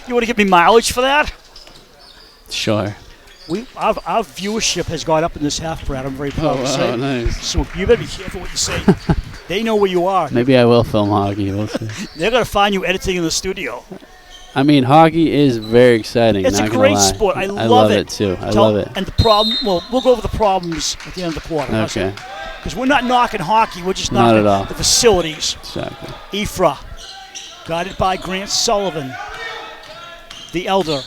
You want to give me mileage for that? Sure. Our viewership has gone up in this half, Brad. I'm very proud to say. Nice. So you better be careful what you say. They know where you are. Maybe I will film hockey. We'll see. They're going to find you editing in the studio. I mean, hockey is very exciting. It's not a gonna great lie. sport. I I love love it. it too. I love it. And the problem, well, we'll go over the problems at the end of the quarter. Okay. Because we're not knocking hockey. We're just Not knocking at all. the facilities. Exactly. Ifra, guided by Grant Sullivan, the elder.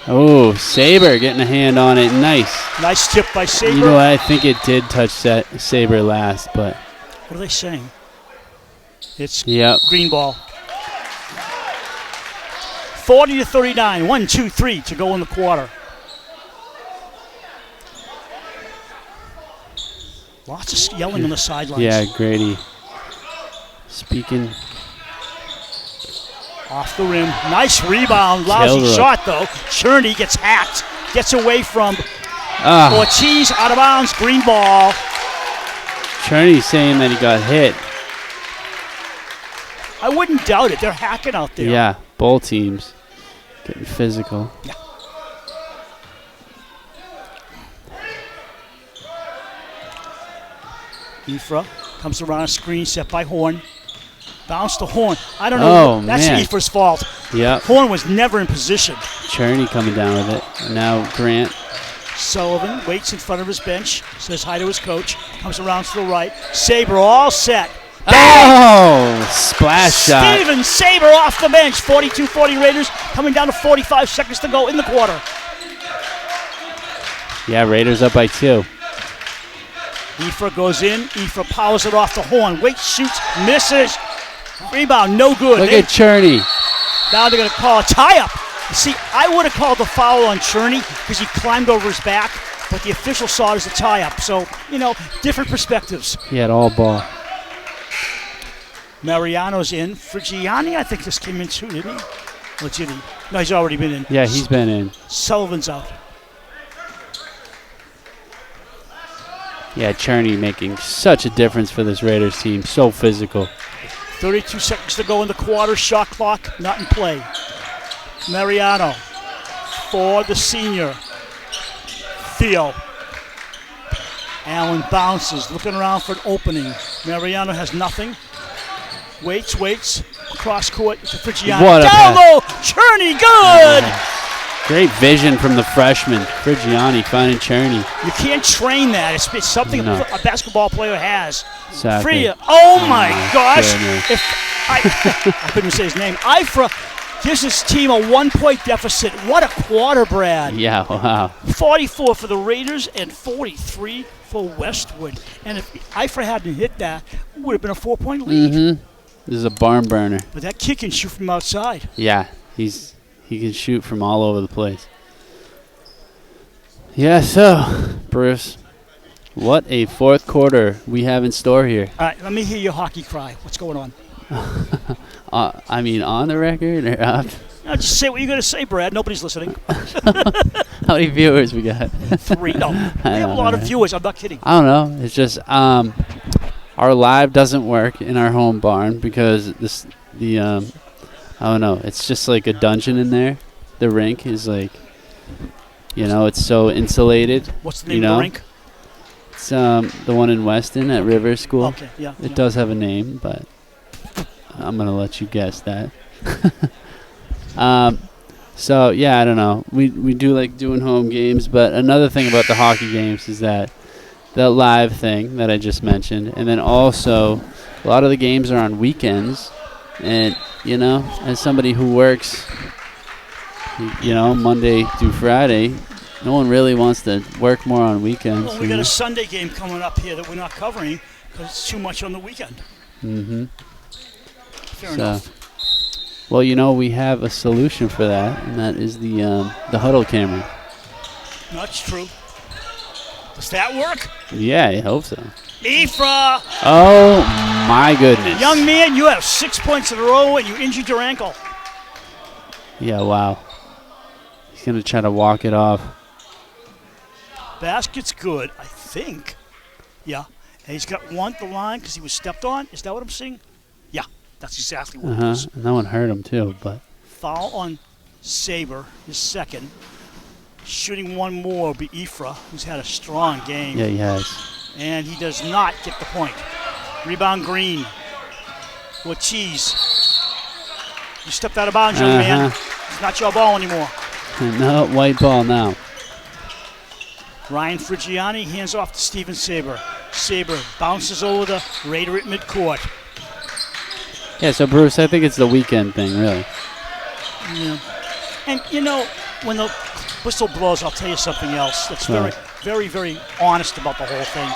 Oh, Saber getting a hand on it. Nice. Nice tip by Saber. You know, I think it did touch Saber last, but What are they saying? It's yep. green ball. 40-39. 1, 2, 3 to go in the quarter. Lots of yelling on the sidelines. Yeah, Grady. Speaking. Off the rim. Nice rebound. Lousy Kilroy. shot, though. Cherney gets hacked. Gets away from Ortiz out of bounds, green ball. Cherney's saying that he got hit. I wouldn't doubt it. They're hacking out there. Yeah, both teams getting physical. Yeah. Ifra comes around a screen set by Horn. Bounce to Horn. I don't know. That's man. Ifra's fault. Yeah. Horn was never in position. Cherney coming down with it. And now Grant. Sullivan waits in front of his bench. Says hi to his coach. Comes around to the right. Saber all set. Oh, splash shot. Steven Saber off the bench. 42-40 Raiders coming down to 45 seconds to go in the quarter. Yeah, Raiders up by 2. Ifra goes in. Ifra powers it off the Horn. Waits, shoots, misses. Rebound, no good. Look at Cherney. Now they're going to call a tie-up. See, I would have called the foul on Cherney because he climbed over his back, but the official saw it as a tie-up. So, different perspectives. He had all ball. Mariano's in. Frigiani, I think, just came in too, didn't he? Or did he? No, he's already been in. Yeah, he's been in. Sullivan's out. Yeah, Cherney making such a difference for this Raiders team. So physical. 32 seconds to go in the quarter. Shot clock not in play. Mariano for the senior. Theo. Allen bounces, looking around for an opening. Mariano has nothing. Waits. Cross court to Frigiani. What a down pass. low. Cherney, good. Great vision from the freshman. Frigiani finding Cherney. You can't train that. It's something a basketball player has. Exactly. Freya. Oh my gosh. Goodness. If I couldn't say his name. Ifra gives his team a 1-point deficit. What a quarter, Brad. Yeah, wow. 44 for the Raiders and 43 for Westwood. And if Ifra hadn't hit that, it would have been a 4-point lead. Mm-hmm. This is a barn burner. But that kid can shoot from outside. Yeah, he can shoot from all over the place. Yeah, so, Bruce, what a fourth quarter we have in store here. All right, let me hear your hockey cry. What's going on? On the record or off? No, just say what you're going to say, Brad. Nobody's listening. How many viewers we got? 3. No, we have a lot of viewers. I'm not kidding. I don't know. It's just our live doesn't work in our home barn because I don't know. It's just like a dungeon in there. The rink is like, it's so insulated. What's the name of the rink? It's the one in Weston at River School. Okay, yeah. It does have a name, but I'm gonna let you guess that. So yeah, I don't know. We do like doing home games, but another thing about the hockey games is that the live thing that I just mentioned, and then also a lot of the games are on weekends, and as somebody who works, Monday through Friday, no one really wants to work more on weekends. Well, we got a Sunday game coming up here that we're not covering because it's too much on the weekend. Mm-hmm. Fair enough. Well, we have a solution for that, and that is the huddle camera. That's true. Does that work? Yeah, I hope so. Ifra! Oh, my goodness. Young man, you have 6 points in a row and you injured your ankle. Yeah, wow. He's going to try to walk it off. Basket's good, I think. Yeah. And he's got one at the line because he was stepped on. Is that what I'm seeing? Yeah, that's exactly what it is. And that one hurt him, too. But foul on Saber, his second. Shooting one more will be Ifra, who's had a strong game. Yeah, he has. And he does not get the point. Rebound Green. Ortiz. You stepped out of bounds, young man. It's not your ball anymore. No, white ball now. Ryan Frigiani hands off to Steven Saber. Saber bounces over the Raider at midcourt. Yeah, so Bruce, I think it's the weekend thing, really. Yeah. And, when the whistle blows, I'll tell you something else that's very, very, very honest about the whole thing.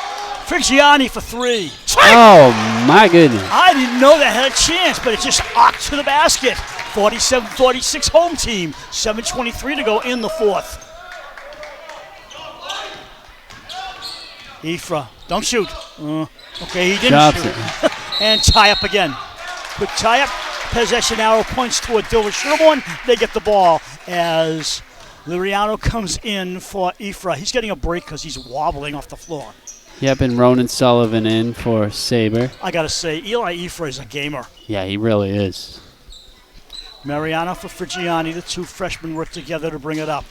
Frigiani for 3. Oh, my goodness. I didn't know that had a chance, but it just arced to the basket. 47-46 home team. 7:23 to go in the fourth. Ifra, don't shoot. Okay, he didn't Drops shoot. it. And tie up again. Quick tie up. Possession arrow points toward Dover-Sherborn. They get the ball as Liriano comes in for Ifra. He's getting a break because he's wobbling off the floor. Yep, and Ronan Sullivan in for Sabre. I got to say, Eli Ifra is a gamer. Yeah, he really is. Mariano for Frigiani. The two freshmen work together to bring it up.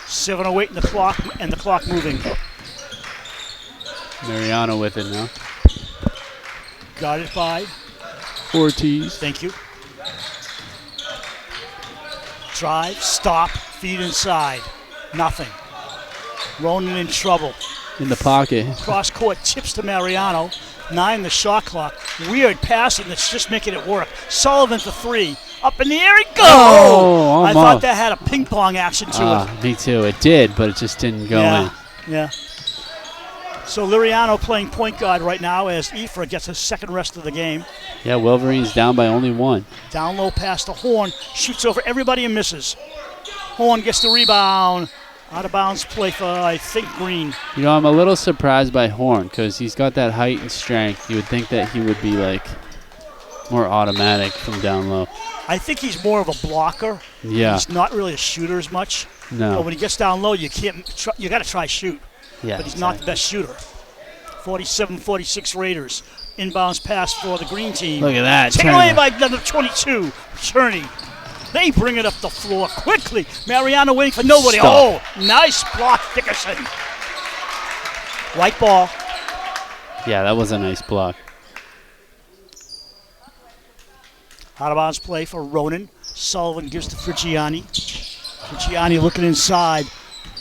7:08 in the clock, and the clock moving. Mariano with it now. Guarded by Ortiz. Thank you. Drive, stop, feed inside. Nothing. Ronan in trouble. In the pocket. Cross court, tips to Mariano. 9 the shot clock. Weird passing that's just making it work. Sullivan for 3. Up in the air, he goes! Oh, I thought that had a ping pong action to it. Me too. It did, but it just didn't go in. Yeah. So Liriano playing point guard right now as Ifra gets his second rest of the game. Yeah, Wolverines down by only 1. Down low pass to Horn. Shoots over everybody and misses. Horn gets the rebound. Out of bounds play for, I think, Green. You know, I'm a little surprised by Horn because he's got that height and strength. You would think that he would be, like, more automatic from down low. I think he's more of a blocker. Yeah. He's not really a shooter as much. No. But when he gets down low, you got to try shoot. Yeah, but he's not the best shooter. 47-46 Raiders. Inbounds pass for the green team. Look at that. Taken away by number 22, Cherney. They bring it up the floor quickly. Mariano waiting for nobody. Stop. Oh, nice block, Dickerson. White ball. Yeah, that was a nice block. Out of bounds play for Ronan. Sullivan gives to Frigiani. Frigiani looking inside.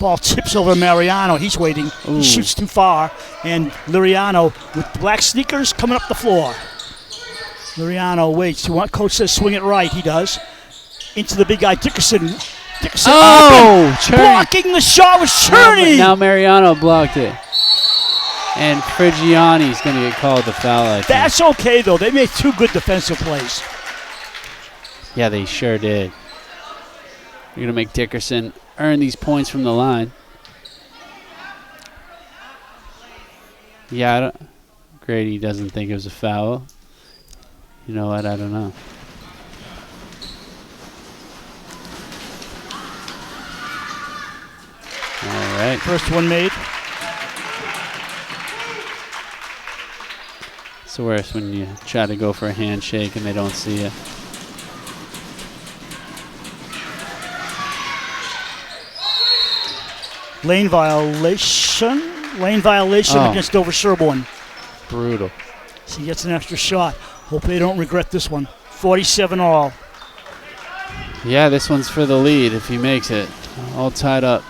Ball tips over Mariano. He's waiting. Ooh. He shoots too far. And Liriano with black sneakers coming up the floor. Liriano waits. Coach says swing it right. He does. Into the big guy, Dickerson. Dickerson blocking the shot with Cherney. Now Mariano blocked it. And Frigiani's going to get called the foul, I think. That's okay, though. They made 2 good defensive plays. Yeah, they sure did. You're going to make Dickerson earn these points from the line. Yeah, Grady doesn't think it was a foul. You know what? I don't know. All right. First one made. It's the worst when you try to go for a handshake and they don't see you. Lane violation. Against Dover-Sherborn. Brutal. So he gets an extra shot. Hope they don't regret this one. 47 all. Yeah, this one's for the lead if he makes it. All tied up.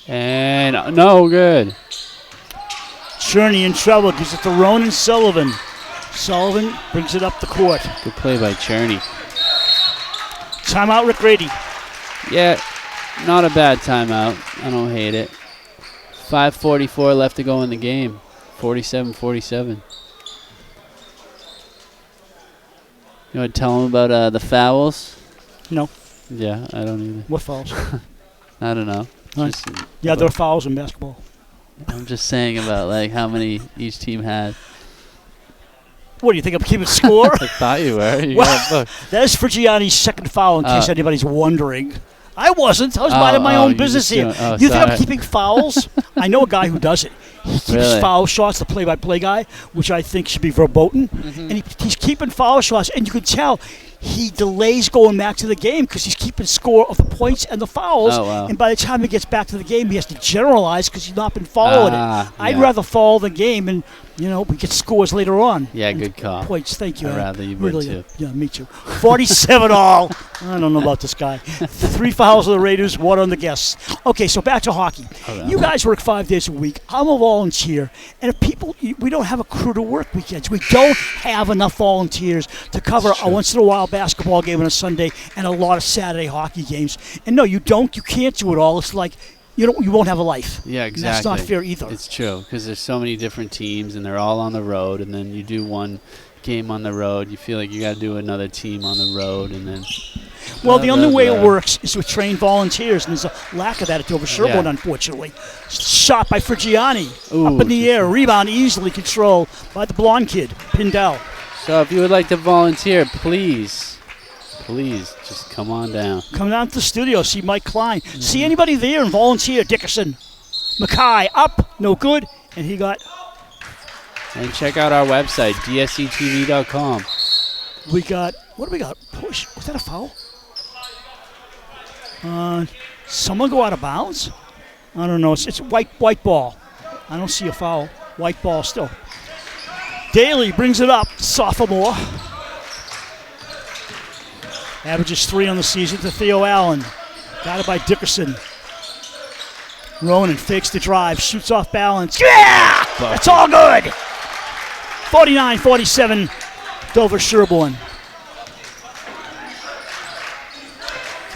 And no good. Cherney in trouble. Gives it to Ronan Sullivan. Sullivan brings it up the court. Good play by Cherney. Timeout, Rick Grady. Yeah, not a bad timeout. I don't hate it. 5:44 left to go in the game. 47-47. You want to tell them about the fouls? No. Yeah, I don't either. What fouls? I don't know. Just, yeah, there are fouls in basketball. I'm just saying about like how many each team had. What do you think? I'm keeping score? I thought you were. You well, got a book. that is Frigiani's second foul, in case anybody's wondering. I wasn't. I was minding my own business here. You think I'm keeping fouls? I know a guy who does it. He keeps foul shots, the play-by-play guy, which I think should be verboten. And he's keeping foul shots, and you can tell he delays going back to the game because he's keeping score of the points and the fouls. Oh, wow. And by the time he gets back to the game, he has to generalize because he's not been following it. I'd rather follow the game and, we get scores later on. Yeah, good call. Points, thank you. I'd rather you would, too. Yeah, me too. 47 all. I don't know about this guy. 3 fouls on the Raiders, 1 on the guests. Okay, so back to hockey. You guys work 5 days a week. I'm a volunteer. And if we don't have a crew to work weekends. We don't have enough volunteers to cover a once-in-a-while basketball game on a Sunday and a lot of Saturday hockey games. And no, you can't do it all. It's like, you won't have a life. Yeah, exactly. And that's not fair either. It's true because there's so many different teams and they're all on the road, and then you do one game on the road. You feel like you got to do another team on the road, and then. Well, the only way it works is with trained volunteers, and there's a lack of that at Dover-Sherborn, unfortunately. Shot by Frigiani. Up in the air. Rebound easily controlled by the blonde kid, Pindell. So if you would like to volunteer, please just come on down. Come down to the studio, see Mike Klein. See anybody there and volunteer. Dickerson. Mackay up, no good. And he got... And check out our website, dsctv.com. We got... What do we got? Push. Was that a foul? Someone go out of bounds? I don't know. It's white ball. I don't see a foul. White ball still. Daly brings it up. Sophomore. Averages 3 on the season to Theo Allen. Got it by Dickerson. Ronan fakes the drive. Shoots off balance. Yeah! That's all good. 49-47. Dover-Sherborn.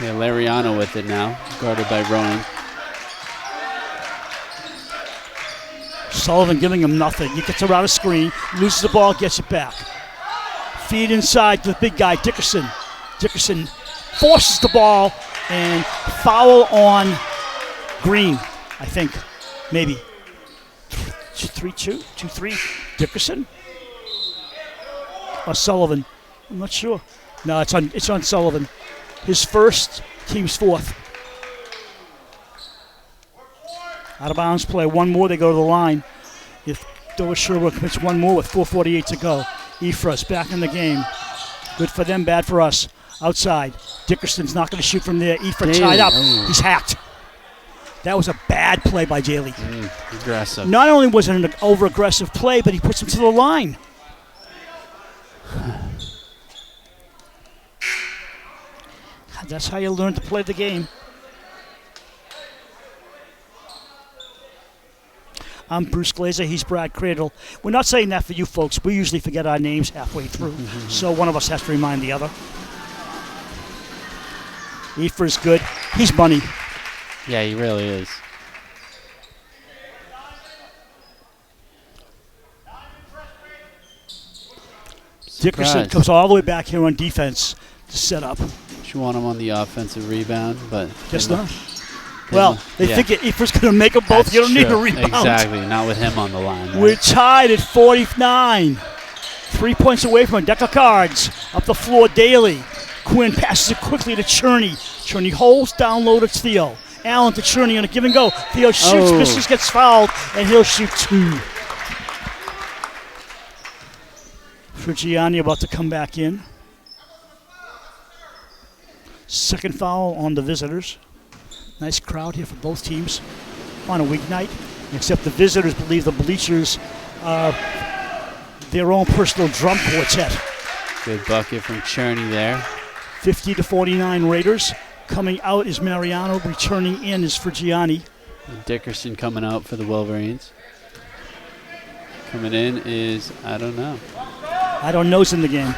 Yeah, Lariano with it now, guarded by Ronan. Sullivan giving him nothing. He gets around a screen, loses the ball, gets it back. Feed inside to the big guy, Dickerson. Dickerson forces the ball and foul on Green, I think. Maybe. 3-2? 2-3? Dickerson? Or Sullivan? I'm not sure. No, it's on Sullivan. His first, team's fourth. Out of bounds play. One more, they go to the line. If Dover-Sherborn commits one more with 4:48 to go. Ephra's back in the game. Good for them, bad for us. Outside. Dickerson's not going to shoot from there. Ephra tied up. He's hacked. That was a bad play by Daly. Aggressive. Not only was it an over-aggressive play, but he puts him to the line. That's how you learn to play the game. I'm Bruce Glazer. He's Brad Cradle. We're not saying that for you folks. We usually forget our names halfway through, so one of us has to remind the other. Ephra's good. He's money. Yeah, he really is. Dickerson comes all the way back here on defense to set up. You want him on the offensive rebound, but guess not. Well, they think Ephra's going to make them both. That's You don't need a true. rebound. Exactly, not with him on the line. Right? We're tied at 49. 3 points away from a deck of cards. Up the floor, Daly. Quinn passes it quickly to Cherney. Cherney holds, down low to Theo. Allen to Cherney on a give and go. Theo shoots, misses, gets fouled, and he'll shoot 2. Frigiani about to come back in. Second foul on the visitors. Nice crowd here for both teams on a weeknight, except the visitors believe the bleachers are their own personal drum quartet. Good bucket from Cherney there. 50-49 Raiders. Coming out is Mariano. Returning in is Frigiani. And Dickerson coming out for the Wolverines. Coming in is, I don't know. I don't know's in the game.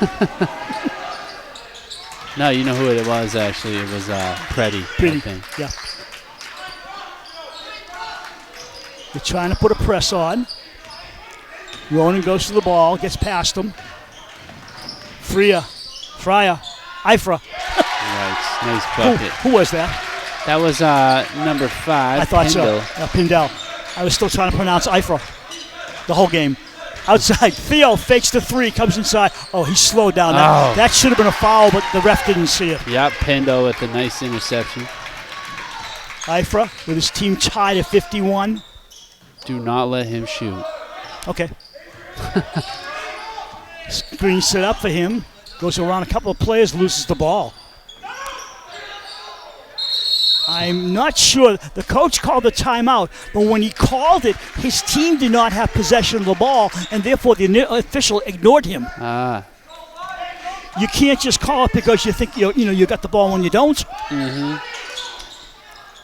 No, you know who it was, actually. It was Preddy. Pretty, yeah. They're trying to put a press on. Ronan goes to the ball, gets past him. Fryer, Ifra. Right, nice bucket. Who was that? That was number 5. I thought Pendle. so. Pindell. I was still trying to pronounce Ifra the whole game. Outside, Theo fakes the 3, comes inside. Oh, he slowed down. That should have been a foul, but the ref didn't see it. Yep, Pendo with a nice interception. Ifra with his team tied at 51. Do not let him shoot. Okay. Screen set up for him. Goes around a couple of players, loses the ball. I'm not sure. The coach called the timeout, but when he called it, his team did not have possession of the ball, and therefore the official ignored him. You can't just call it because you think you got the ball when you don't.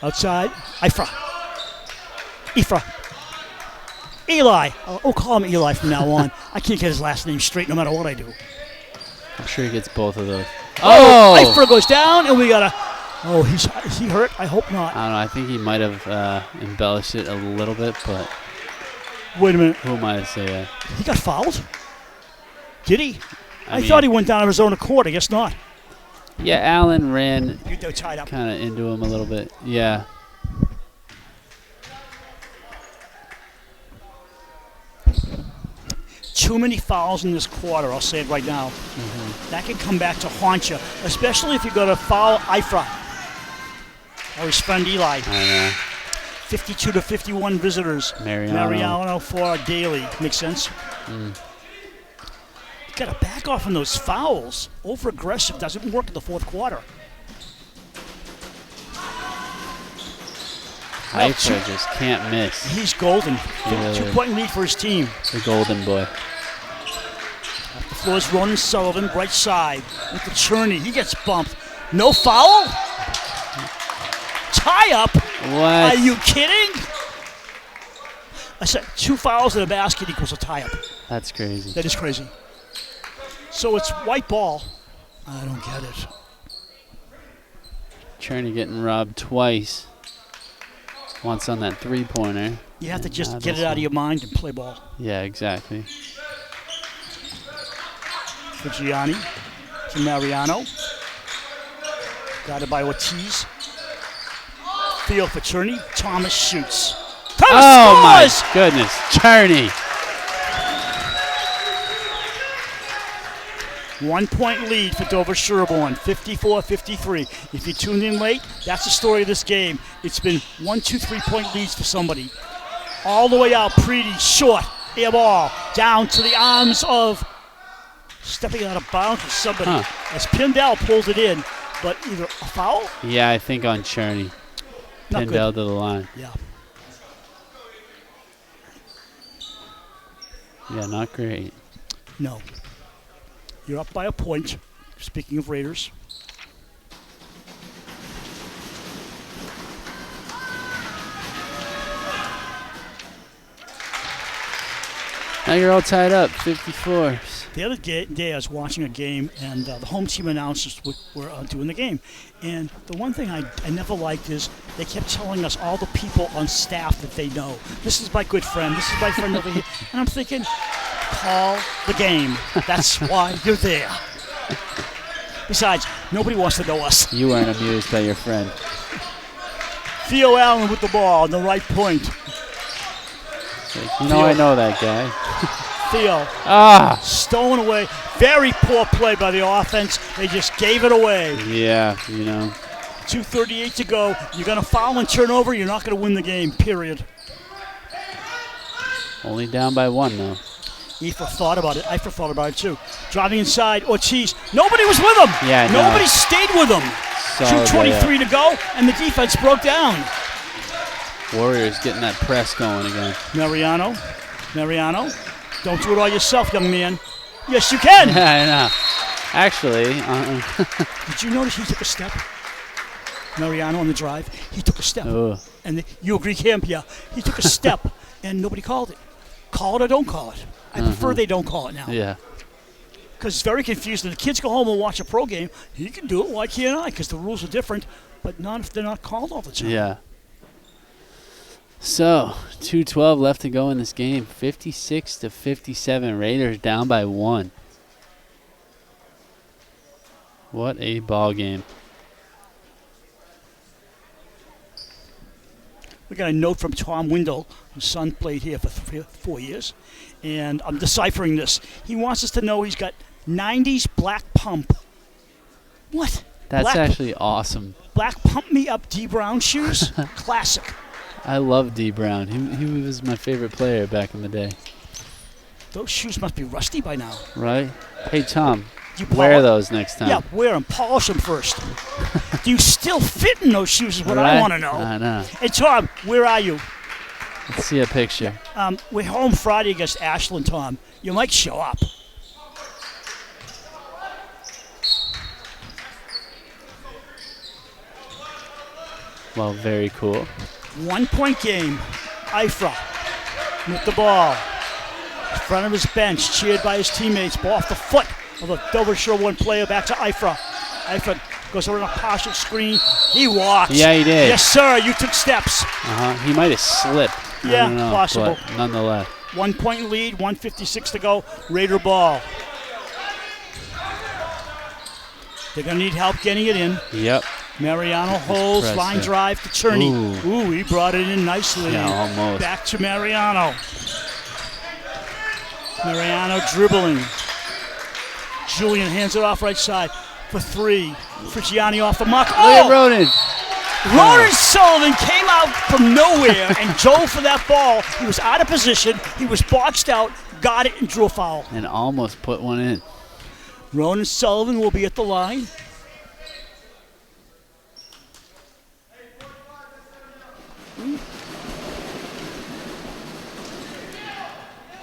Outside, Ifra. Eli. I'll call him Eli from now on. I can't get his last name straight no matter what I do. I'm sure he gets both of those. Ifra goes down, and we got a... Oh, is he hurt? I hope not. I don't know. I think he might have embellished it a little bit, but... Wait a minute. Who am I to say that? He got fouled? Did he? I thought he went down of his own accord. I guess not. Yeah, Allen ran tied up. kind of into him a little bit. Yeah. too many fouls in this quarter. I'll say it right now. That can come back to haunt you, especially if you're going to foul Ifra or his friend Eli. I know. 52 to 51 visitors. Mariano for Daly. Makes sense? You got to back off on those fouls. Over-aggressive doesn't work in the fourth quarter. Ifra just can't miss. He's golden. Really. 2-point lead for his team. The golden boy. Up the floor is Ronan Sullivan, right side with the Cherney. He gets bumped. No foul? Tie up? What? Are you kidding? I said 2 fouls in a basket equals a tie up. That's crazy. That is crazy. So it's white ball. I don't get it. Cherney getting robbed twice. Once on that three-pointer. You have to just get it out of your mind and play ball. Yeah, exactly. For Gianni to Mariano. Guarded by Ortiz. Field for Cherney. Thomas shoots. Thomas scores! My goodness. Cherney. 1-point lead for Dover-Sherborn, 54-53. If you tuned in late, that's the story of this game. It's been 1, 2, 3-point leads for somebody. All the way out, Preedy, short, air ball, down to the arms of, stepping out of bounds for somebody. As Pindell pulled it in, but either a foul? Yeah, I think on Cherney. Not Pindell good. to the line. Yeah. Yeah, not great. No. You're up by a point. Speaking of Raiders. Now you're all tied up, 54. The other day I was watching a game, and the home team announcers were doing the game. And the one thing I never liked is they kept telling us all the people on staff that they know. This is my good friend. This is my friend over here. And I'm thinking, call the game. That's why you're there. Besides, nobody wants to know us. You weren't amused by your friend. Theo Allen with the ball on the right point. You know, I know that guy. Theo. Stolen away. Very poor play by the offense. They just gave it away. Yeah, you know. 2:38 to go. You're going to foul and turn over. You're not going to win the game, period. Only down by 1, though. Ifra thought about it. Ifra thought about it, too. Driving inside. Ortiz. Nobody was with him. Yeah, nobody stayed with him. 2:23 to go, and the defense broke down. Warriors getting that press going again. Mariano. Don't do it all yourself, young man. Yes, you can. Yeah, I know. Actually, did you notice he took a step? Mariano on the drive. He took a step. And you agree, Camp? Yeah. He took a step, and nobody called it. Call it or don't call it. I prefer they don't call it now. Yeah. Because it's very confusing. The kids go home and watch a pro game. He can do it. Why can't I? Because the rules are different, but not if they're not called all the time. Yeah. So, 2:12 left to go in this game. 56-57. Raiders down by 1. What a ball game. We got a note from Tom Windle, whose son played here for 4 years, and I'm deciphering this. He wants us to know he's got 90s black pump. What? That's actually awesome. Black pump me up D Brown shoes? Classic. I love D Brown. He was my favorite player back in the day. Those shoes must be rusty by now. Right? Hey, Tom, wear those next time. Yeah, wear them. Polish them first. Do you still fit in those shoes is what I want to know. I know. Hey, Tom, where are you? Let's see a picture. We're home Friday against Ashland, Tom. You might show up. Well, very cool. 1-point game. Ifra with the ball. In front of his bench, cheered by his teammates. Ball off the foot of a Dover-Sherborn player back to Ifra. Ifra goes around a partial screen. He walked. Yeah, he did. Yes, sir. You took steps. He might have slipped. Yeah, I don't know, possible. But nonetheless. 1-point lead, 1:56 to go. Raider ball. They're going to need help getting it in. Yep. Mariano holds, line drive to Cherney. Ooh, he brought it in nicely. Yeah, almost. Back to Mariano. Mariano dribbling. Julian hands it off right side for three. Frigiani off the mark. Look at Ronan. Ronan Sullivan came out from nowhere and dove for that ball. He was out of position. He was boxed out, got it, and drew a foul. And almost put one in. Ronan Sullivan will be at the line.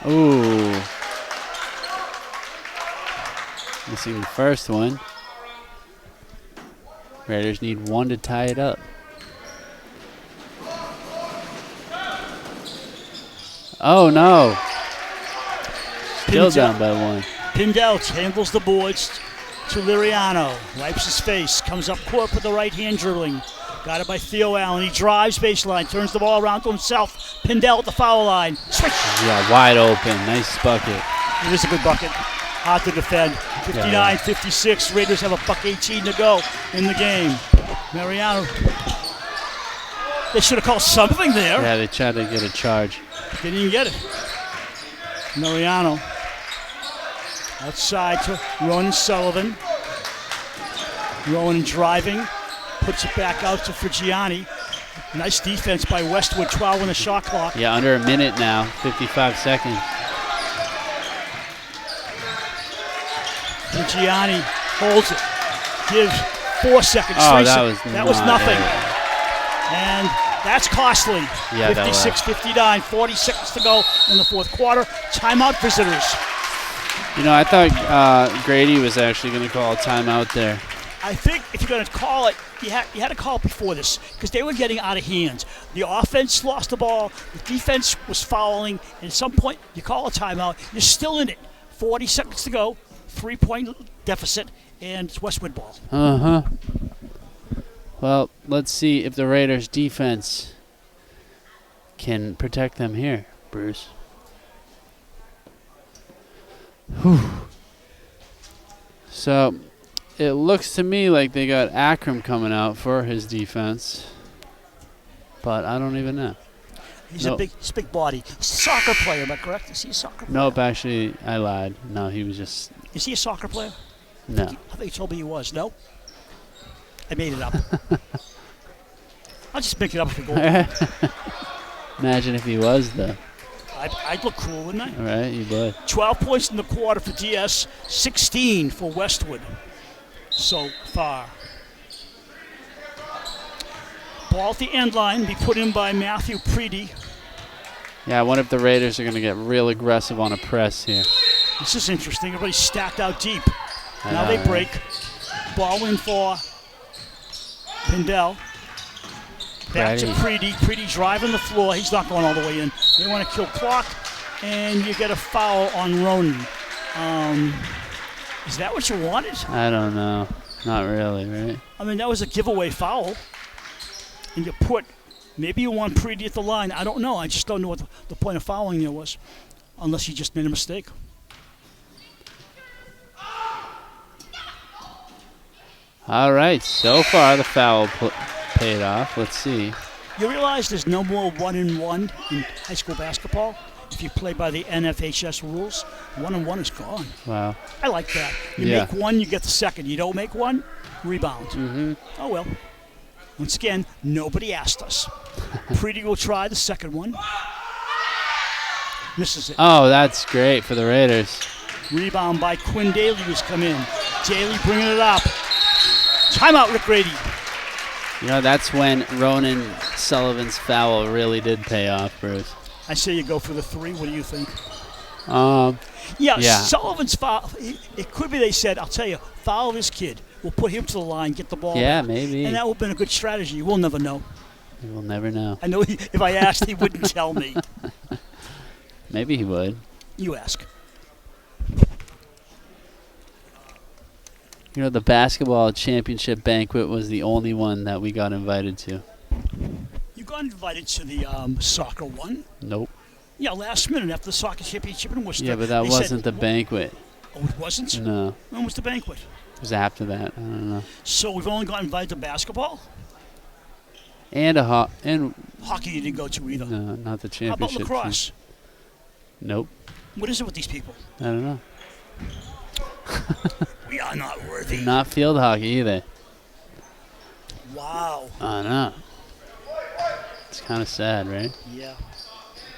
Ooh. Missing the first one. Raiders need one to tie it up. Oh no. Still down by one. Pindell handles the boards to Liriano. Wipes his face. Comes up court with the right hand dribbling. Got it by Theo Allen. He drives baseline. Turns the ball around to himself. Pindell at the foul line. Switch. Yeah, wide open. Nice bucket. It is a good bucket. Hard to defend. 59-56. Raiders have a $1.18 to go in the game. Mariano. They should have called something there. Yeah, they tried to get a charge. Didn't even get it. Mariano. Outside to Ronan Sullivan. Ronan driving. Puts it back out to Frigiani. Nice defense by Westwood. 12 on the shot clock. Yeah, under a minute now. 55 seconds. Frigiani holds it. Gives 4 seconds. Oh, that was nothing. And that's costly. Yeah, 56-59. 40 seconds to go in the fourth quarter. Timeout, visitors. You know, I thought Grady was actually going to call a timeout there. I think if you're going to call it, you had to call it before this because they were getting out of hand. The offense lost the ball. The defense was fouling. And at some point, you call a timeout. You're still in it. 40 seconds to go. 3-point deficit. And it's Westwood ball. Uh-huh. Well, let's see if the Raiders' defense can protect them here, Bruce. Whew. So, it looks to me like they got Akram coming out for his defense. But I don't even know. He's a big body. Soccer player, am I correct? Is he a soccer player? Nope, actually, I lied. No, he was just... Is he a soccer player? No. I think you told me he was. No? I made it up. I'll just make it up if we go. Imagine if he was, though. I'd look cool, wouldn't I? All right, you would. 12 points in the quarter for DS, 16 for Westwood so far. Ball at the end line, be put in by Matthew Preedy. Yeah, I wonder if the Raiders are going to get real aggressive on a press here. This is interesting. Everybody's stacked out deep. Now they break. Ball in for Pindell. Back to Preedy. Preedy driving the floor. He's not going all the way in. They want to kill clock, and you get a foul on Ronan. Is that what you wanted? I don't know. Not really, right? I mean, that was a giveaway foul. And you put, maybe you want Preedy at the line. I don't know. I just don't know what the point of fouling there was, unless he just made a mistake. All right, so far the foul paid off. Let's see. You realize there's no more 1-and-1 in high school basketball? If you play by the NFHS rules, 1-and-1 is gone. Wow. I like that. You make one, you get the second. You don't make one, rebound. Mm-hmm. Oh, well. Once again, nobody asked us. Preedy will try the second one. Misses it. Oh, that's great for the Raiders. Rebound by Quinn Daly who's come in. Daly bringing it up. Timeout, Rick Grady. You know, that's when Ronan Sullivan's foul really did pay off, Bruce. I say you go for the three. What do you think? Yeah. Sullivan's foul. It could be they said, I'll tell you, foul this kid. We'll put him to the line, get the ball Yeah, back. maybe. And that would have been a good strategy. We'll never know. We'll never know. I know if I asked, he wouldn't tell me. Maybe he would. You ask. You know, the basketball championship banquet was the only one that we got invited to. You got invited to the soccer one? Nope. Yeah, last minute after the soccer championship in Worcester. Yeah, but that wasn't the banquet. Oh, it wasn't? No. When was the banquet? It was after that. I don't know. So we've only got invited to basketball? And hockey you didn't go to either. No, not the How about championship. lacrosse? Nope. What is it with these people? I don't know. We are not worthy. Not field hockey either. Wow. I know. It's kind of sad, right? Yeah.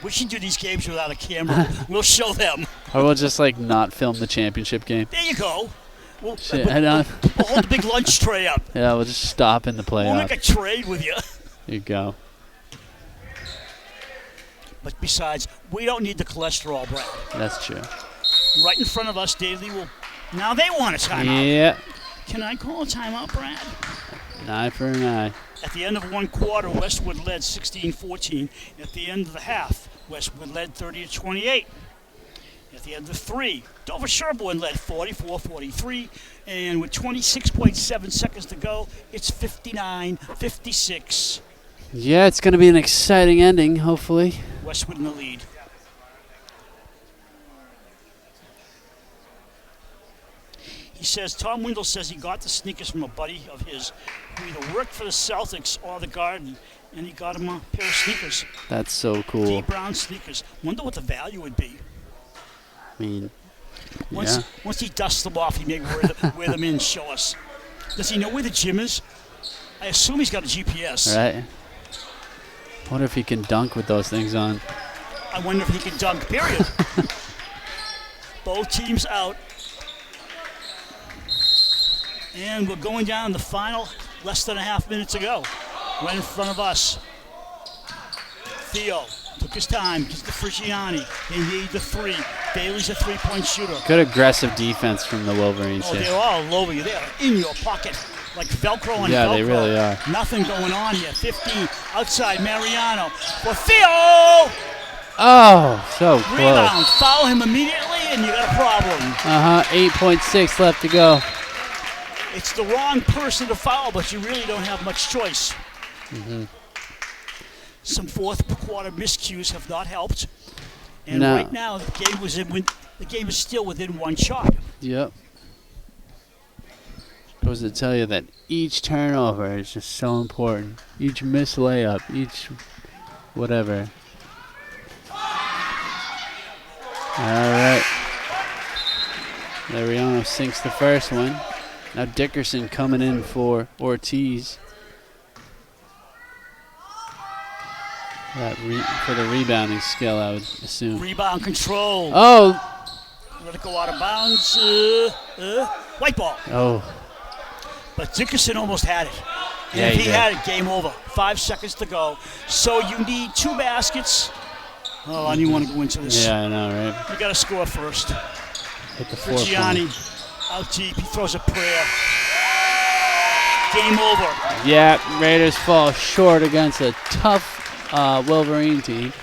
We should do these games without a camera. We'll show them. Or we'll just like not film the championship game. There you go. We'll I hold the big lunch tray up. Yeah, we'll just stop in the We'll playoff. make a trade with you. There you go. But besides, we don't need the cholesterol, Brad. That's true. Right in front of us, Daly will. Now they want a timeout. Yeah. Can I call a timeout, Brad? An eye for an eye. At the end of one quarter, Westwood led 16-14. At the end of the half, Westwood led 30-28. At the end of three, Dover-Sherborn led 44-43. And with 26.7 seconds to go, it's 59-56. Yeah, it's going to be an exciting ending, hopefully. Westwood in the lead. He says, Tom Windle says he got the sneakers from a buddy of his who either worked for the Celtics or the Garden, and he got him a pair of sneakers. That's so cool. D Brown sneakers. Wonder what the value would be. I mean, Once he dusts them off, he may wear them in and show us. Does he know where the gym is? I assume he's got a GPS. Right? I wonder if he can dunk with those things on. I wonder if he can dunk, period. Both teams out. And we're going down the final less than a half minute to go. Right in front of us. Theo took his time, gets to Frigiani. They need the three. Bailey's a three-point shooter. Good aggressive defense from the Wolverines Oh, here. they're all over you. They're in your pocket. Like Velcro on Velcro. Yeah, they really are. Nothing going on here. 15 outside Mariano for Theo. Oh, so close. Rebound. Foul him immediately, and you got a problem. 8.6 left to go. It's the wrong person to foul, but you really don't have much choice. Some fourth quarter miscues have not helped, and No. right now the game is still within one shot. Yep. Goes to tell you that each turnover is just so important. Each missed layup, each whatever. All right. Mariano sinks the first one. Now Dickerson coming in for Ortiz. For the rebounding skill, I would assume. Rebound control. Oh! Let it go out of bounds. White ball. Oh. But Dickerson almost had it. And Yeah, if he he did. had it, game over. 5 seconds to go. So you need 2 baskets. Oh, I didn't want to go into this. Yeah, I know, right? You got to score first. Hit the 4 Gianni out deep. He throws a prayer. Game over. Yeah, Raiders fall short against a tough Wolverine team.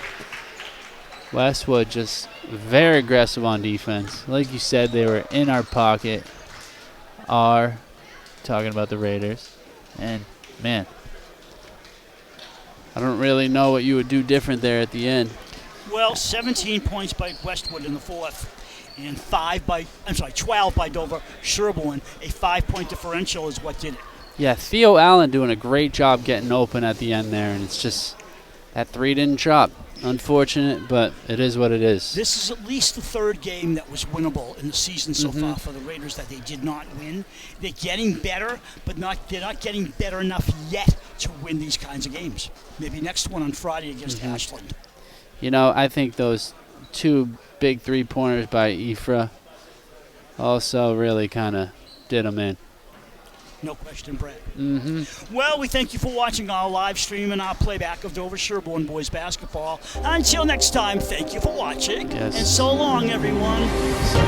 Westwood just very aggressive on defense. Like you said, they were in our pocket. Talking about the Raiders. And, man, I don't really know what you would do different there at the end. Well, 17 points by Westwood in the fourth. And 12 by Dover-Sherborn. A 5-point differential is what did it. Yeah, Theo Allen doing a great job getting open at the end there. And it's just that 3 didn't drop. Unfortunate, but it is what it is. This is at least the third game that was winnable in the season so far for the Raiders that they did not win. They're getting better, but they're not getting better enough yet to win these kinds of games. Maybe next one on Friday against Ashland. You know, I think those 2 big 3-pointers by Ifra also really kind of did them in. No question, Brad. Well, we thank you for watching our live stream and our playback of Dover-Sherborn boys basketball. Until next time, thank you for watching. Yes. And so long, everyone. So,